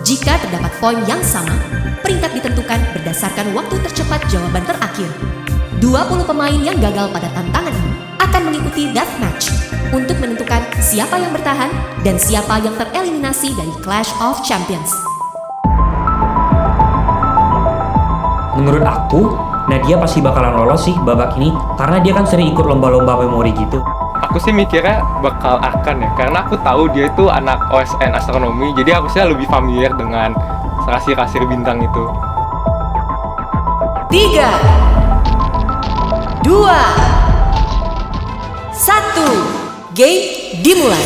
Jika terdapat poin yang sama, peringkat ditentukan berdasarkan waktu tercepat jawaban terakhir. 20 pemain yang gagal pada tantangan ini akan mengikuti deathmatch untuk menentukan siapa yang bertahan dan siapa yang tereliminasi dari Clash of Champions. Menurut aku, Nadia pasti bakalan lolos sih babak ini karena dia kan sering ikut lomba-lomba memori gitu. Aku sih mikirnya bakal akan ya, karena aku tahu dia itu anak OSN astronomi, jadi aku sih lebih familiar dengan kasir-kasir bintang itu. 3, 2, 1, game dimulai.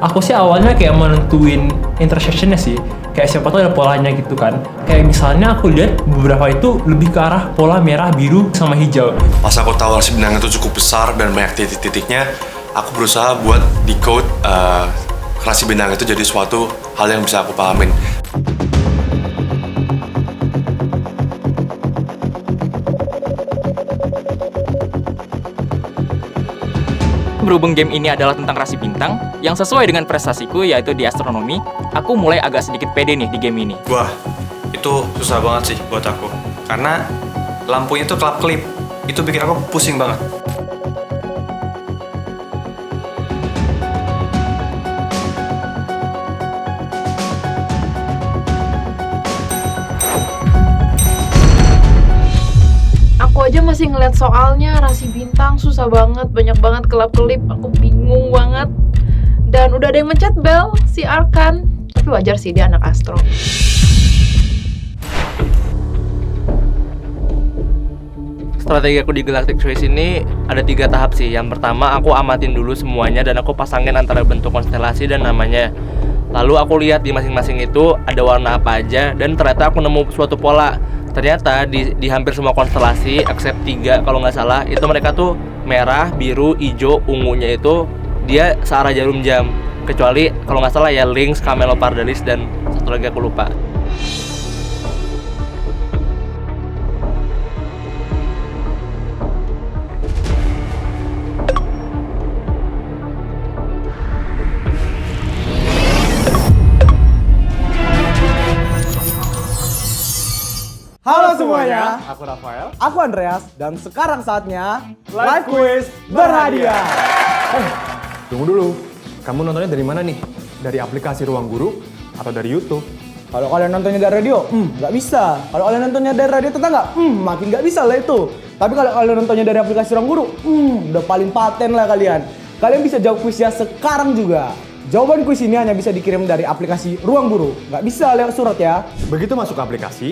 Aku sih awalnya kayak menentuin intersectionnya sih, kayak siapa tuh ada polanya gitu kan. Kayak misalnya aku lihat beberapa itu lebih ke arah pola merah, biru, sama hijau. Pas aku tahu rasi bintang itu cukup besar dan banyak titik-titiknya, aku berusaha buat decode rasi bintang itu jadi suatu hal yang bisa aku pahamin. Berhubung game ini adalah tentang rasi bintang yang sesuai dengan prestasiku yaitu di astronomi, aku mulai agak sedikit pede nih di game ini. Wah, itu susah banget sih buat aku. Karena lampunya tuh kelap-kelip. Itu bikin aku pusing banget. Aku aja masih ngeliat soalnya rasi bintang susah banget, banyak banget kelap-kelip, aku bingung banget. Dan udah ada yang mencet bel, si Arkan. Tapi wajar sih, dia anak astro. Strategi aku di Galactic Trace ini ada 3 tahap sih. Yang pertama aku amatin dulu semuanya dan aku pasangin antara bentuk konstelasi dan namanya. Lalu aku lihat di masing-masing itu ada warna apa aja dan ternyata aku nemu suatu pola. Ternyata di hampir semua konstelasi, except 3 kalau nggak salah, itu mereka tuh merah, biru, hijau, ungunya itu dia searah jarum jam. Kecuali kalau nggak salah ya Lynx, Camelopardalis, dan satu lagi aku lupa. Halo semuanya, aku Rafael, aku Andreas, dan sekarang saatnya Live Quiz berhadiah. Tunggu dulu, kamu nontonnya dari mana nih? Dari aplikasi Ruang Guru atau dari YouTube? Kalau kalian nontonnya dari radio, nggak bisa. Kalau kalian nontonnya dari radio tetangga, makin nggak bisa lah itu. Tapi kalau kalian nontonnya dari aplikasi Ruang Guru, udah paling paten lah kalian. Kalian bisa jawab kuisnya sekarang juga. Jawaban kuis ini hanya bisa dikirim dari aplikasi Ruang Guru, nggak bisa lewat surat ya. Begitu masuk ke aplikasi,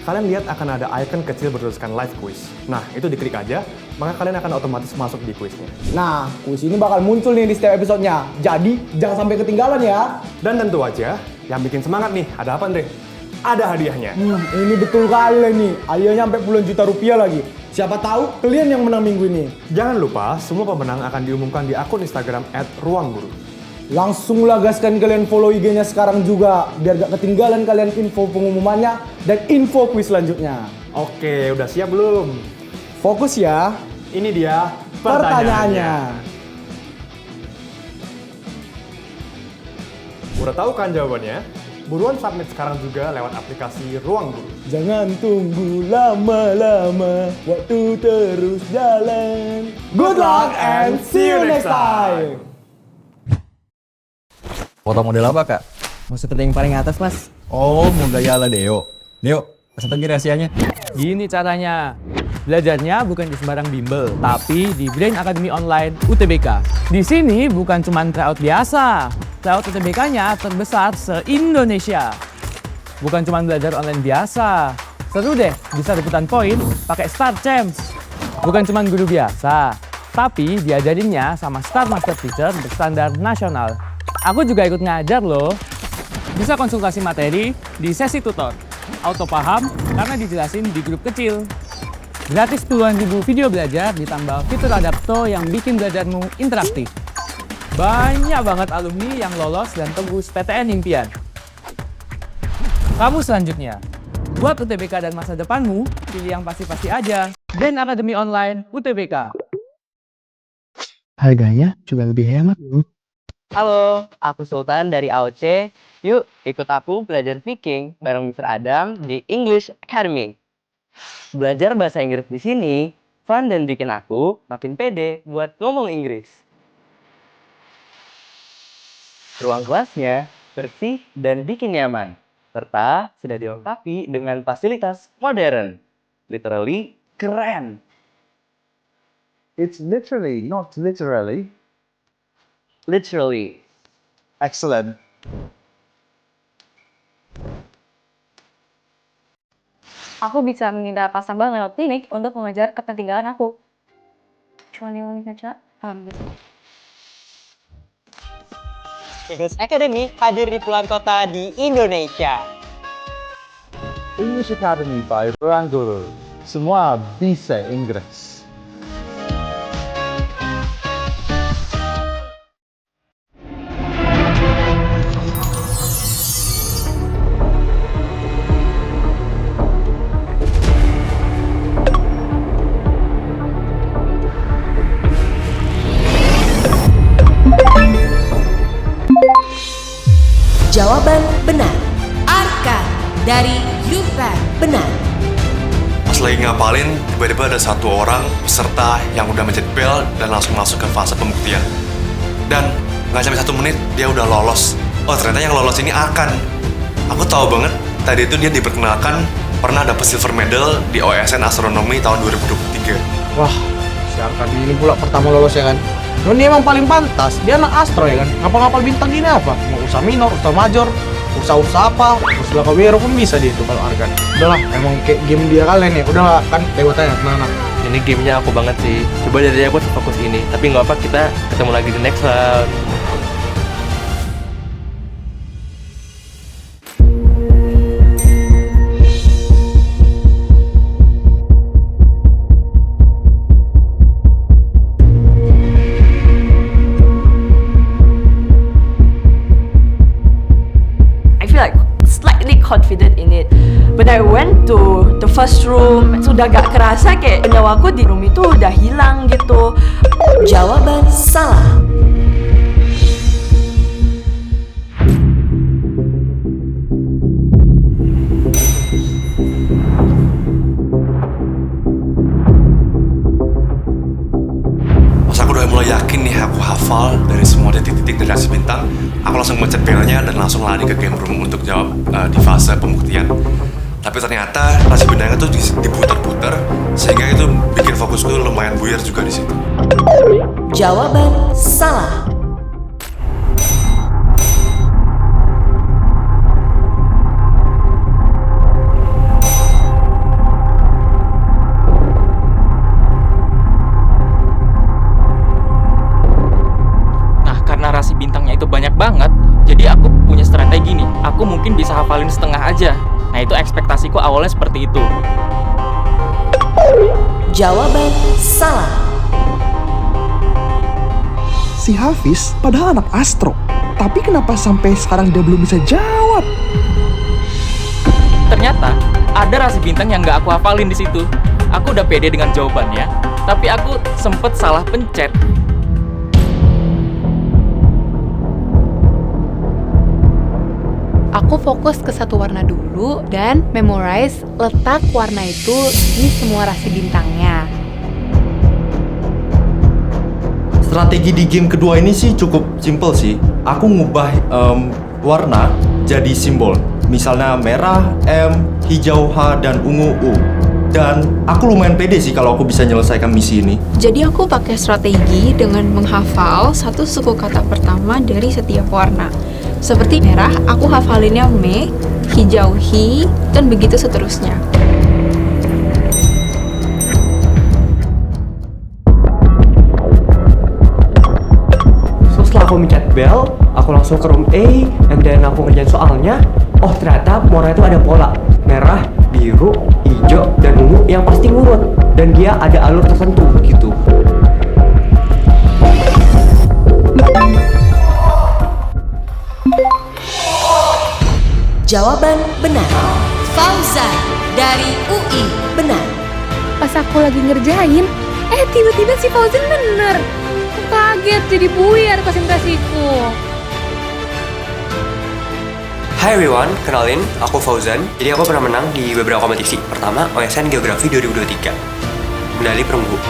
kalian lihat akan ada icon kecil bertuliskan live quiz. Nah, itu diklik aja, maka kalian akan otomatis masuk di kuisnya. Nah, kuis ini bakal muncul nih di setiap episodenya. Jadi, jangan sampai ketinggalan ya. Dan tentu aja, yang bikin semangat nih, ada apa Andre? Ada hadiahnya. Ini betul kali nih. Hadiahnya sampai puluhan juta rupiah lagi. Siapa tahu kalian yang menang minggu ini. Jangan lupa, semua pemenang akan diumumkan di akun Instagram @ruangguru. Langsunglah gaskan kalian follow IG-nya sekarang juga, biar gak ketinggalan kalian info pengumumannya dan info kuis selanjutnya. Oke, udah siap belum? Fokus ya. Ini dia pertanyaannya. Udah tahu kan jawabannya? Buruan submit sekarang juga lewat aplikasi Ruang Guru. Jangan tunggu lama-lama, waktu terus jalan. Good luck and see you next time. Foto model apa, Kak? Mau seperti yang paling atas, Mas. Oh, mau gaya ala Deo. Deo, pesan lagi rahasianya. Gini caranya. Belajarnya bukan di sembarang bimbel, tapi di Brain Academy Online UTBK. Di sini bukan cuma tryout biasa. Tryout UTBK-nya terbesar se-Indonesia. Bukan cuma belajar online biasa. Seru deh, bisa rebutan poin pakai Star Champs. Bukan cuma guru biasa, tapi diajarinnya sama Star Master Teacher berstandar nasional. Aku juga ikut ngajar loh. Bisa konsultasi materi di sesi tutor. Auto paham karena dijelasin di grup kecil. Gratis puluhan ribu video belajar ditambah fitur adapto yang bikin belajarmu interaktif. Banyak banget alumni yang lolos dan tembus PTN impian. Kamu selanjutnya. Buat UTBK dan masa depanmu, pilih yang pasti-pasti aja. Brain Academy Online UTBK. Harganya juga lebih hemat loh. Halo, aku Sultan dari AOC. Yuk, ikut aku belajar speaking bareng Mr. Adam di English Academy. Belajar bahasa Inggris di sini fun dan bikin aku makin pede buat ngomong Inggris. Ruang kelasnya bersih dan bikin nyaman, serta sudah dilengkapi dengan fasilitas modern. Literally keren. It's literally, not literally. Literally. Excellent. Aku bisa meminta pasambal lewat klinik untuk mengejar ketertinggalan aku. Cuma 5 menit aja. English Academy hadir di puluhan kota di Indonesia. English Academy by Ruang Guru. Semua bisa Inggris. Jawaban benar. Arkan dari Yupan benar. Pas lagi ngapalin, tiba-tiba ada satu orang peserta yang udah mencet bel dan langsung masuk ke fase pembuktian. Dan nggak sampai 1 menit, dia udah lolos. Oh, ternyata yang lolos ini Arkan. Aku tahu banget, tadi itu dia diperkenalkan pernah dapet silver medal di OSN Astronomi tahun 2023. Wah, si Arkan ini pula pertama lolos ya kan? Dan dia emang paling pantas, dia anak astro ya kan? Ngapal-ngapal bintang gini apa? Mau usaha minor, usaha major, usaha apa, usaha kabiro pun bisa dia itu kalau Arkan. Udahlah, emang kayak game dia kalian ya, udahlah kan lewat aja, tenang. Ini gamenya aku banget sih, coba dari aku fokus ini, tapi nggak apa, kita ketemu lagi di next round. Confident in it. When I went to the first room, sudah gak kerasa kayak nyawaku di room itu udah hilang gitu. Jawaban salah. Pas aku udah mulai yakin nih aku hafal dari semua titik-titik dari reaksi bintang, aku langsung mencet belnya dan langsung lari ke game room untuk jawab di fase pembuktian. Tapi ternyata reaksi bintangnya tuh diputer-puter, sehingga itu bikin fokusku lumayan buyar juga di situ. Jawaban salah. mungkin bisa hafalin setengah aja. Nah itu ekspektasiku awalnya seperti itu. Jawaban salah. Si Hafiz padahal anak astro, tapi kenapa sampai sekarang dia belum bisa jawab? Ternyata ada rasi bintang yang nggak aku hafalin di situ. Aku udah pede dengan jawabannya, tapi aku sempet salah pencet. Aku fokus ke satu warna dulu dan memorize letak warna itu di semua rasi bintangnya. Strategi di game kedua ini sih cukup simple sih. Aku ngubah warna jadi simbol. Misalnya merah M, hijau H, dan ungu U. Dan aku lumayan pede sih kalau aku bisa menyelesaikan misi ini. Jadi aku pakai strategi dengan menghafal satu suku kata pertama dari setiap warna. Seperti merah, aku hafalinnya me, hijau hi, dan begitu seterusnya. So setelah aku mencet bell, aku langsung ke room A, and then aku ngerjain soalnya. Oh ternyata warna itu ada pola. Merah, biru, hijau, dan ungu yang pasti ngurut. Dan dia ada alur tertentu gitu. Jawaban benar. Fauzan dari UI benar. Pas aku lagi ngerjain, tiba-tiba si Fauzan bener. Aku kaget jadi buyar konsentrasiku. Hai everyone, kenalin, aku Fauzan. Jadi aku pernah menang di beberapa kompetisi. Pertama, OSN Geografi 2023, medali perunggu.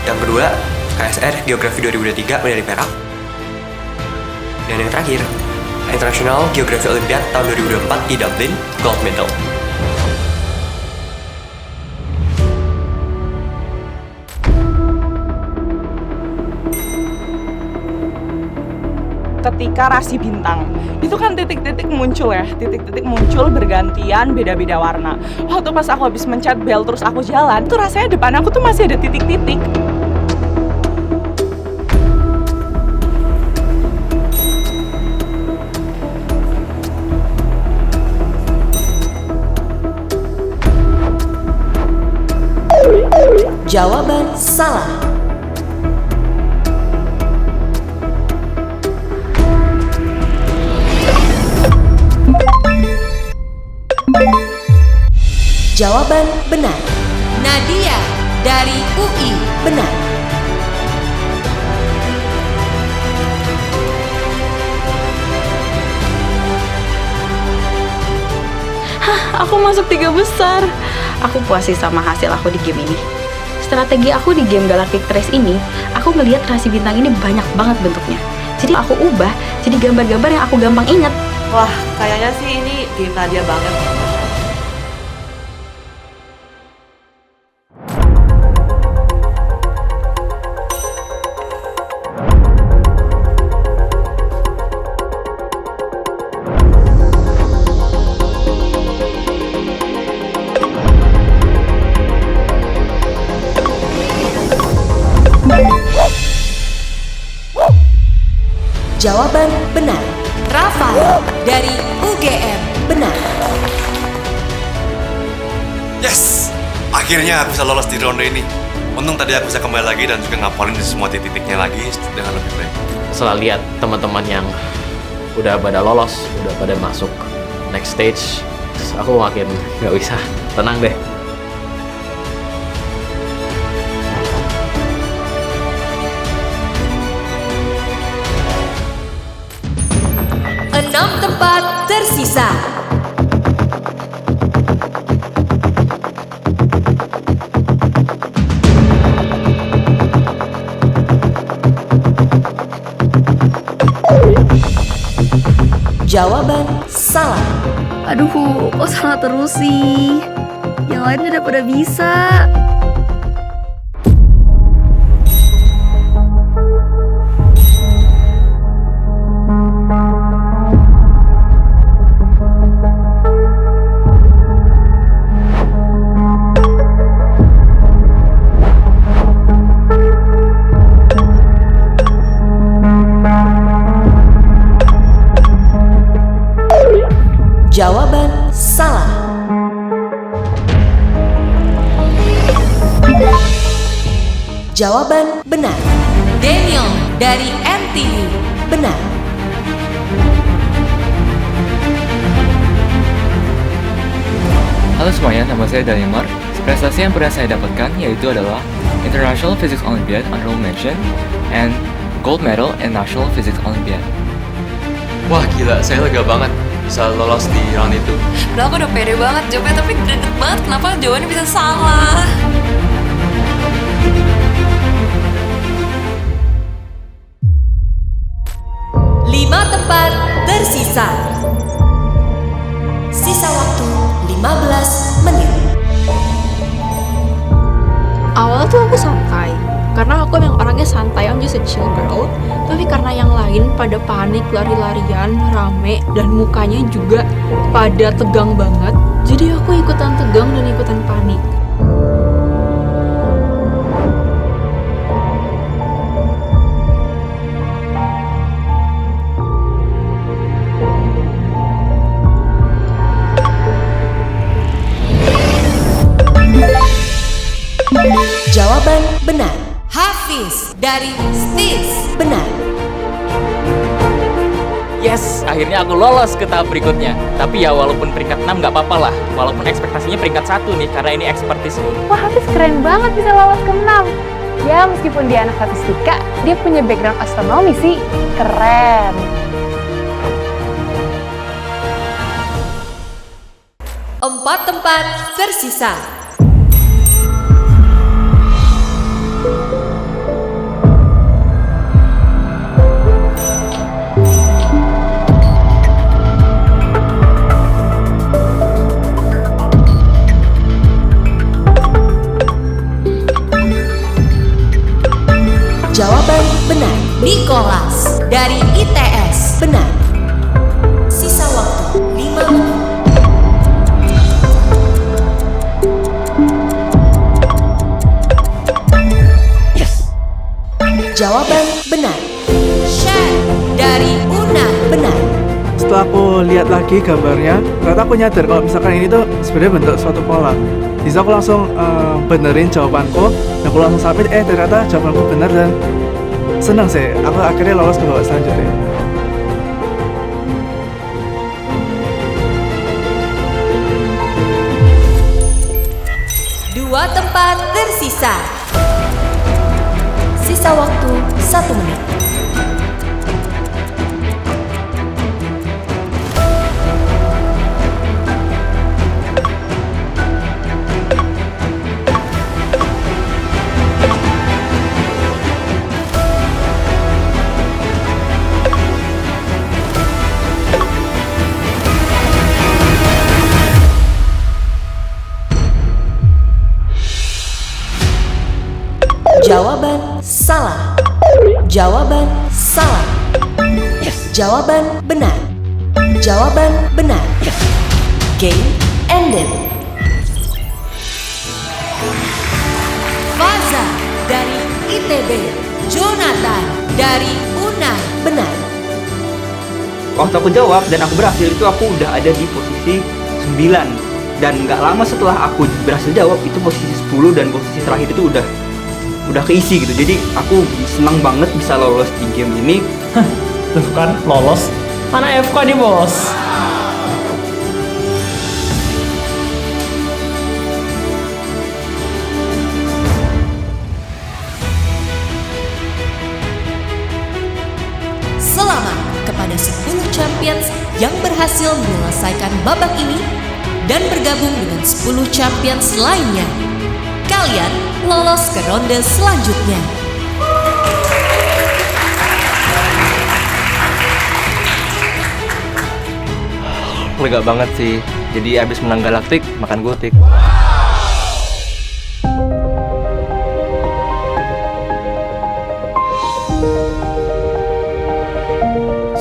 Yang kedua, KSR Geografi 2023, medali perak. Dan yang terakhir, International Geography Olympiad tahun 2024 di Dublin, gold medal. Ketika rasi bintang, itu kan titik-titik muncul ya, titik-titik muncul bergantian beda-beda warna. Waktu pas aku habis mencet bell terus aku jalan, tuh rasanya depan aku tuh masih ada titik-titik. Jawaban salah. Jawaban benar. Nadia dari UI benar. Hah, aku masuk 3 besar. Aku puas sih sama hasil aku di game ini. Strategi aku di game Galactic Trace ini, aku ngelihat rasi bintang ini banyak banget bentuknya. Jadi aku ubah jadi gambar-gambar yang aku gampang inget. Wah, kayaknya sih ini game Nadia banget. Jawaban benar. Rafael dari UGM benar. Yes! Akhirnya aku bisa lolos di ronde ini. Untung tadi aku bisa kembali lagi dan juga ngapalin di semua titik-titiknya lagi dengan lebih baik. Setelah lihat teman-teman yang udah pada lolos, udah pada masuk next stage, aku makin nggak bisa tenang deh. Enam tempat tersisa. Jawaban salah. Aduh, kok salah terus sih? Yang lain udah pada bisa. Jawaban salah. Jawaban benar. Daniel dari NTU. Benar. Halo semuanya, nama saya Dalimar. Prestasi yang pernah saya dapatkan yaitu adalah International Physics Olympiad Honorable Mention and Gold Medal in National Physics Olympiad. Wah gila, saya lega banget bisa lolos di round itu. Udah aku udah pede banget jawabnya, tapi greget banget kenapa jawabannya bisa salah. Lima tempat tersisa. Sisa waktu 15 menit. Awalnya tuh aku santai, karena aku emang orangnya santai, I'm just a chill girl. Tapi karena yang lain pada panik, lari-larian, rame, dan mukanya juga pada tegang banget, jadi aku ikutan tegang dan ikutan panik. Jawaban benar. Hafiz dari Stis. Benar. Yes, akhirnya aku lolos ke tahap berikutnya. Tapi ya walaupun peringkat 6 nggak apa-apa lah. Walaupun ekspektasinya peringkat 1 nih, karena ini expertise nih. Wah, Hafiz keren banget bisa lolos ke 6. Ya, meskipun dia anak statistika, dia punya background astronomi sih. Keren. Empat tempat tersisa. Jawaban benar. Nicholas dari ITS. Benar. Sisa waktu 5 menit. Yes. Jawaban benar. Shan dari UNAN. Benar. Setelah aku lihat lagi gambarnya, ternyata aku nyadar kalau misalkan ini tuh sebenarnya bentuk suatu pola. Jadi aku langsung benerin jawabanku, dan aku langsung submit, ternyata jawabanku benar dan senang sih. Aku akhirnya lolos ke babak selanjutnya. Dua tempat tersisa. Sisa waktu 1 menit. Jawaban salah. Jawaban salah. Yes. Jawaban benar. Jawaban benar. Yes. Game ended. Faza dari ITB. Jonathan dari UNAN. Benar. Waktu aku jawab dan aku berhasil, itu aku udah ada di posisi 9. Dan nggak lama setelah aku berhasil jawab, itu posisi 10 dan posisi terakhir itu udah keisi gitu. Jadi aku senang banget bisa lolos di game ini. Tuh kan, lolos. Mana FK nih, bos? Selamat kepada 10 champions yang berhasil menyelesaikan babak ini dan bergabung dengan 10 champions lainnya. Kalian lolos ke ronde selanjutnya. Lega banget sih. Jadi abis menang galaktik, makan gotik.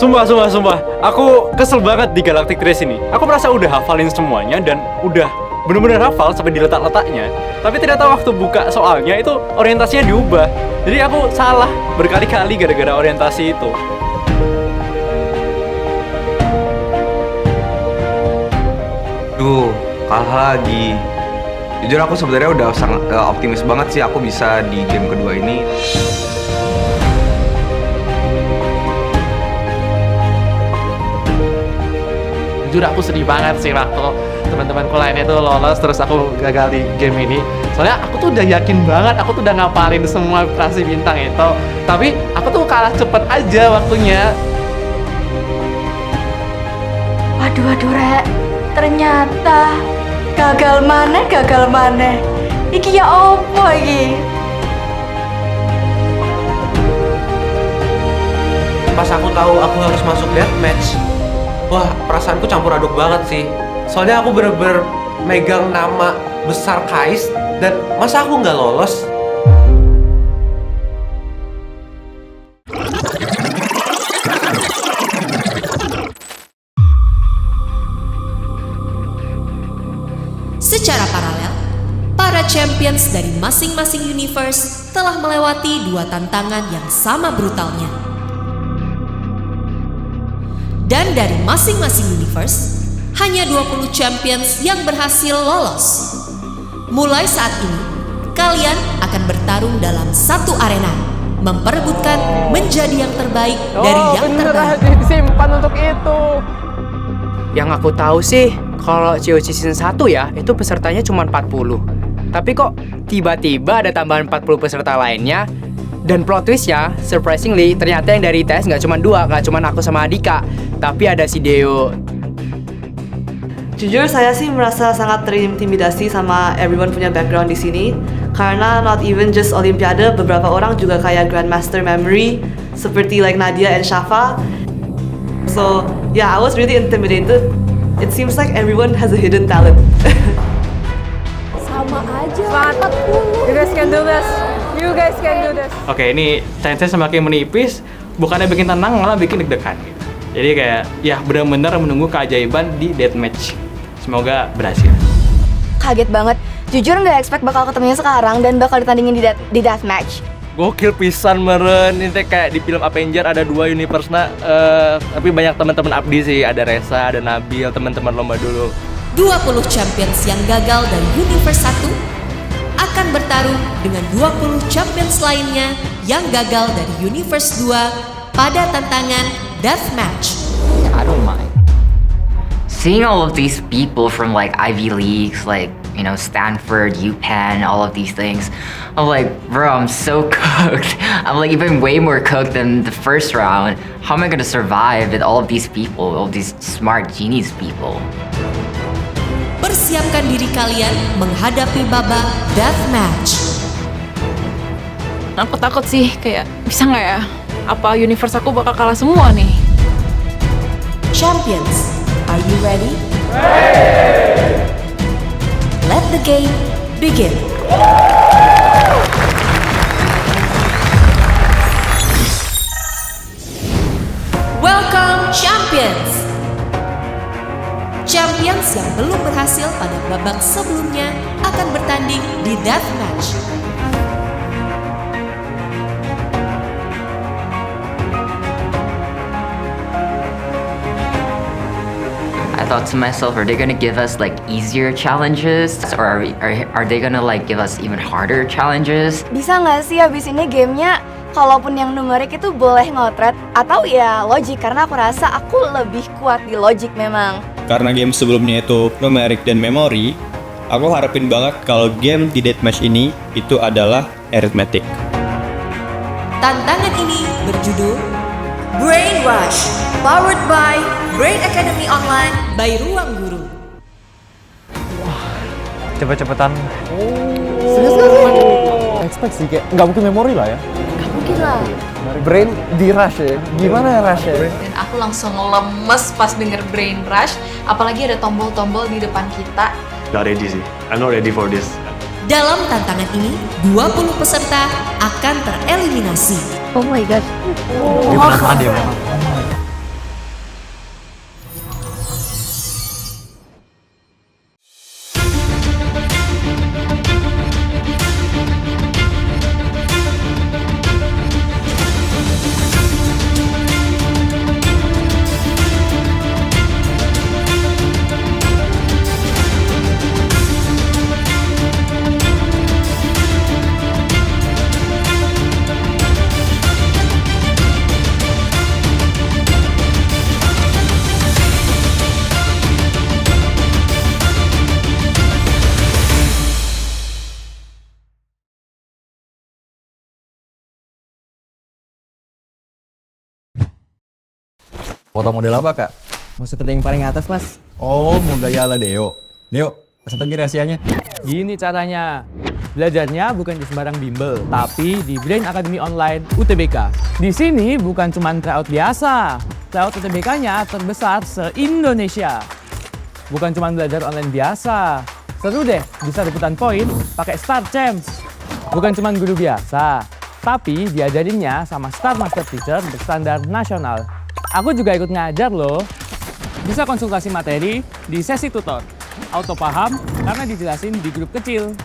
Sumpah. Aku kesel banget di Galactic Race ini. Aku merasa udah hafalin semuanya dan udah bener-bener hafal sampai di letak-letaknya. Tapi ternyata waktu buka soalnya itu orientasinya diubah. Jadi aku salah berkali-kali gara-gara orientasi itu. Duh, kalah lagi. Jujur aku sebenarnya udah sangat optimis banget sih aku bisa di game kedua ini. Jujur aku sedih banget sih waktu teman-temanku lainnya tuh lolos terus aku gagal di game ini. Soalnya aku tuh udah yakin banget, aku tuh udah ngapalin semua rasi bintang itu. Tapi aku tuh kalah cepet aja waktunya. Waduh Rek, ternyata gagal maneh. Iki ya opo iki? Pas aku tahu aku harus masuk deathmatch, wah perasaanku campur aduk banget sih. Soalnya aku bener-bener megang nama besar Kais dan masa aku nggak lolos? Secara paralel, para champions dari masing-masing universe telah melewati dua tantangan yang sama brutalnya. Dan dari masing-masing universe, hanya 20 champions yang berhasil lolos. Mulai saat ini, kalian akan bertarung dalam satu arena, memperebutkan menjadi yang terbaik dari yang terbaik. Disimpan untuk itu. Yang aku tahu sih, kalau COC Season 1 ya, itu pesertanya cuma 40. Tapi kok tiba-tiba ada tambahan 40 peserta lainnya. Dan plot twistnya, surprisingly, ternyata yang dari ITS nggak cuma 2, nggak cuma aku sama Adika, tapi ada si Deo. Jujur saya sih merasa sangat terintimidasi sama everyone punya background di sini. Karena not even just Olimpiade, beberapa orang juga kayak Grandmaster Memory, seperti like Nadia and Shafa. So yeah, I was really intimidated. It seems like everyone has a hidden talent. Sama aja. 40. You guys can do this. You guys can do this. Oke, ini chance-nya semakin menipis, bukannya bikin tenang malah bikin deg-degan gitu. Jadi kayak ya benar-benar menunggu keajaiban di deathmatch. Semoga berhasil. Kaget banget. Jujur nggak expect bakal ketemunya sekarang dan bakal ditandingin di deathmatch. Gokil pisan meren, ini kayak di film Avenger ada 2 universe tapi banyak teman-teman abdi sih, ada Reza, ada Nabil, teman-teman lomba dulu. 20 champions yang gagal dari universe 1 akan bertarung dengan 20 champions lainnya yang gagal dari universe 2 pada tantangan deathmatch. I don't mind. Seeing all of these people from like Ivy Leagues, like, you know, Stanford, UPenn, all of these things, I'm like, bro, I'm so cooked. I'm like even way more cooked than the first round. How am I gonna survive with all of these people, all these smart genius people? Persiapkan diri kalian menghadapi babak deathmatch. Aku takut sih, kayak bisa nggak ya? Apa universe aku bakal kalah semua nih? Champions, are you ready? Let the game begin. Welcome champions. Champions yang belum berhasil pada babak sebelumnya akan bertanding di deathmatch. I thought to myself, are they gonna give us like easier challenges, or are they gonna like give us even harder challenges? Bisa nggak sih abis ini gamenya, kalaupun yang numerik itu boleh ngotret atau ya logik, karena aku rasa aku lebih kuat di logik memang. Karena game sebelumnya itu numerik dan memori, aku harapin banget kalau game di deathmatch ini itu adalah arithmetic. Tantangan ini berjudul Brain Rush, powered by Brain Academy Online by Ruang Guru. Cepet-cepetan. Serius gak sih? Expect sih, kayak nggak mungkin memori lah ya. Gak mungkin lah. Brain di rush ya? Gimana ya rush ya? Dan aku langsung lemes pas denger Brain Rush, apalagi ada tombol-tombol di depan kita. Not ready sih. I'm not ready for this. Dalam tantangan ini, 20 peserta akan tereliminasi. Oh my god. Dia penasaran dia. Foto model apa, Kak? Mau seperti yang paling atas, Mas. Oh, mau gaya ala Deo. Deo, pesan lagi rahasianya. Gini caranya. Belajarnya bukan di sembarang bimbel, tapi di Brain Academy Online UTBK. Di sini bukan cuma tryout biasa. Tryout UTBK-nya terbesar se-Indonesia. Bukan cuma belajar online biasa. Seru deh, bisa rebutan poin pakai Star Champs. Bukan cuma guru biasa, tapi diajarinnya sama Star Master Teacher berstandar nasional. Aku juga ikut ngajar loh. Bisa konsultasi materi di sesi tutor. Auto paham karena dijelasin di grup kecil.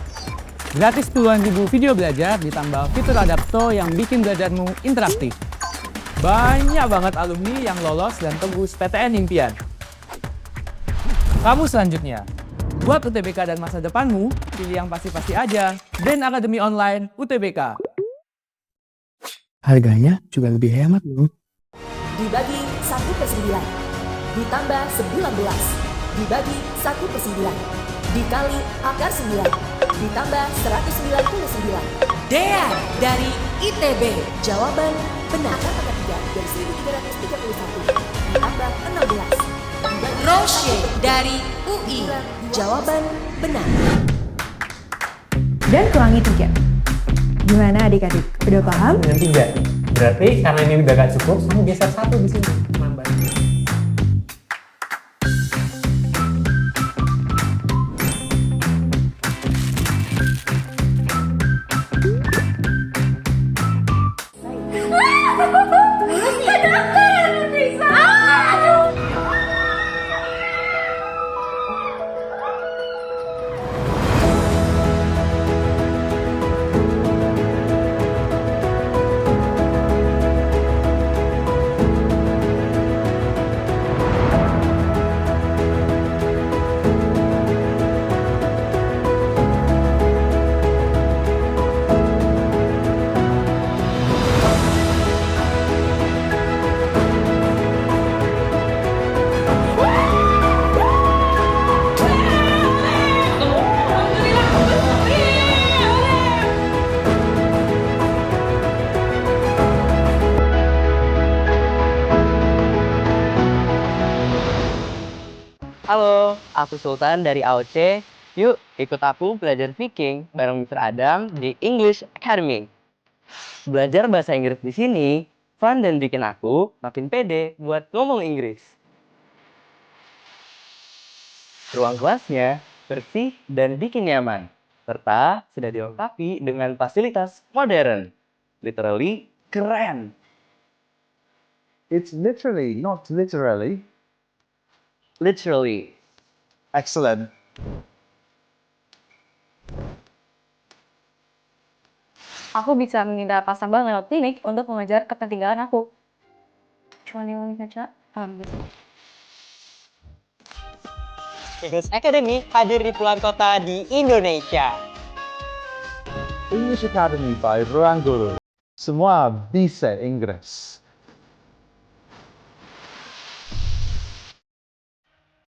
Gratis puluhan ribu video belajar ditambah fitur Adapto yang bikin belajarmu interaktif. Banyak banget alumni yang lolos dan tembus PTN impian. Kamu selanjutnya. Buat UTBK dan masa depanmu, pilih yang pasti-pasti aja. Brain Academy Online UTBK. Harganya juga lebih hemat loh. Dibagi 1/9, ditambah 19, dibagi 1/9, dikali akar 9, ditambah 199. Dea dari ITB, jawaban benar. Akar 3 dari 1331, ditambah 16. Roche dari UI, jawaban benar. Dan kurangi 3. Gimana adik-adik? Udah paham? Dengan 3. Berarti karena ini udah gak cukup, kamu geser 1 di sini. Nambah. Halo, aku Sultan dari AOC. Yuk, ikut aku belajar Viking bareng Mr. Adam di English Academy. Belajar bahasa Inggris di sini fun dan bikin aku makin pede buat ngomong Inggris. Ruang kelasnya bersih dan bikin nyaman, serta sudah dilengkapi dengan fasilitas modern. Literally keren. It's literally, not literally. Literally. Excellent. Aku bisa meminta pasambal lewat klinik untuk mengejar ketertinggalan aku. Cuma 5 menit aja. English Academy hadir di puluhan kota di Indonesia. English Academy by Ruang Guru. Semua bisa Inggris.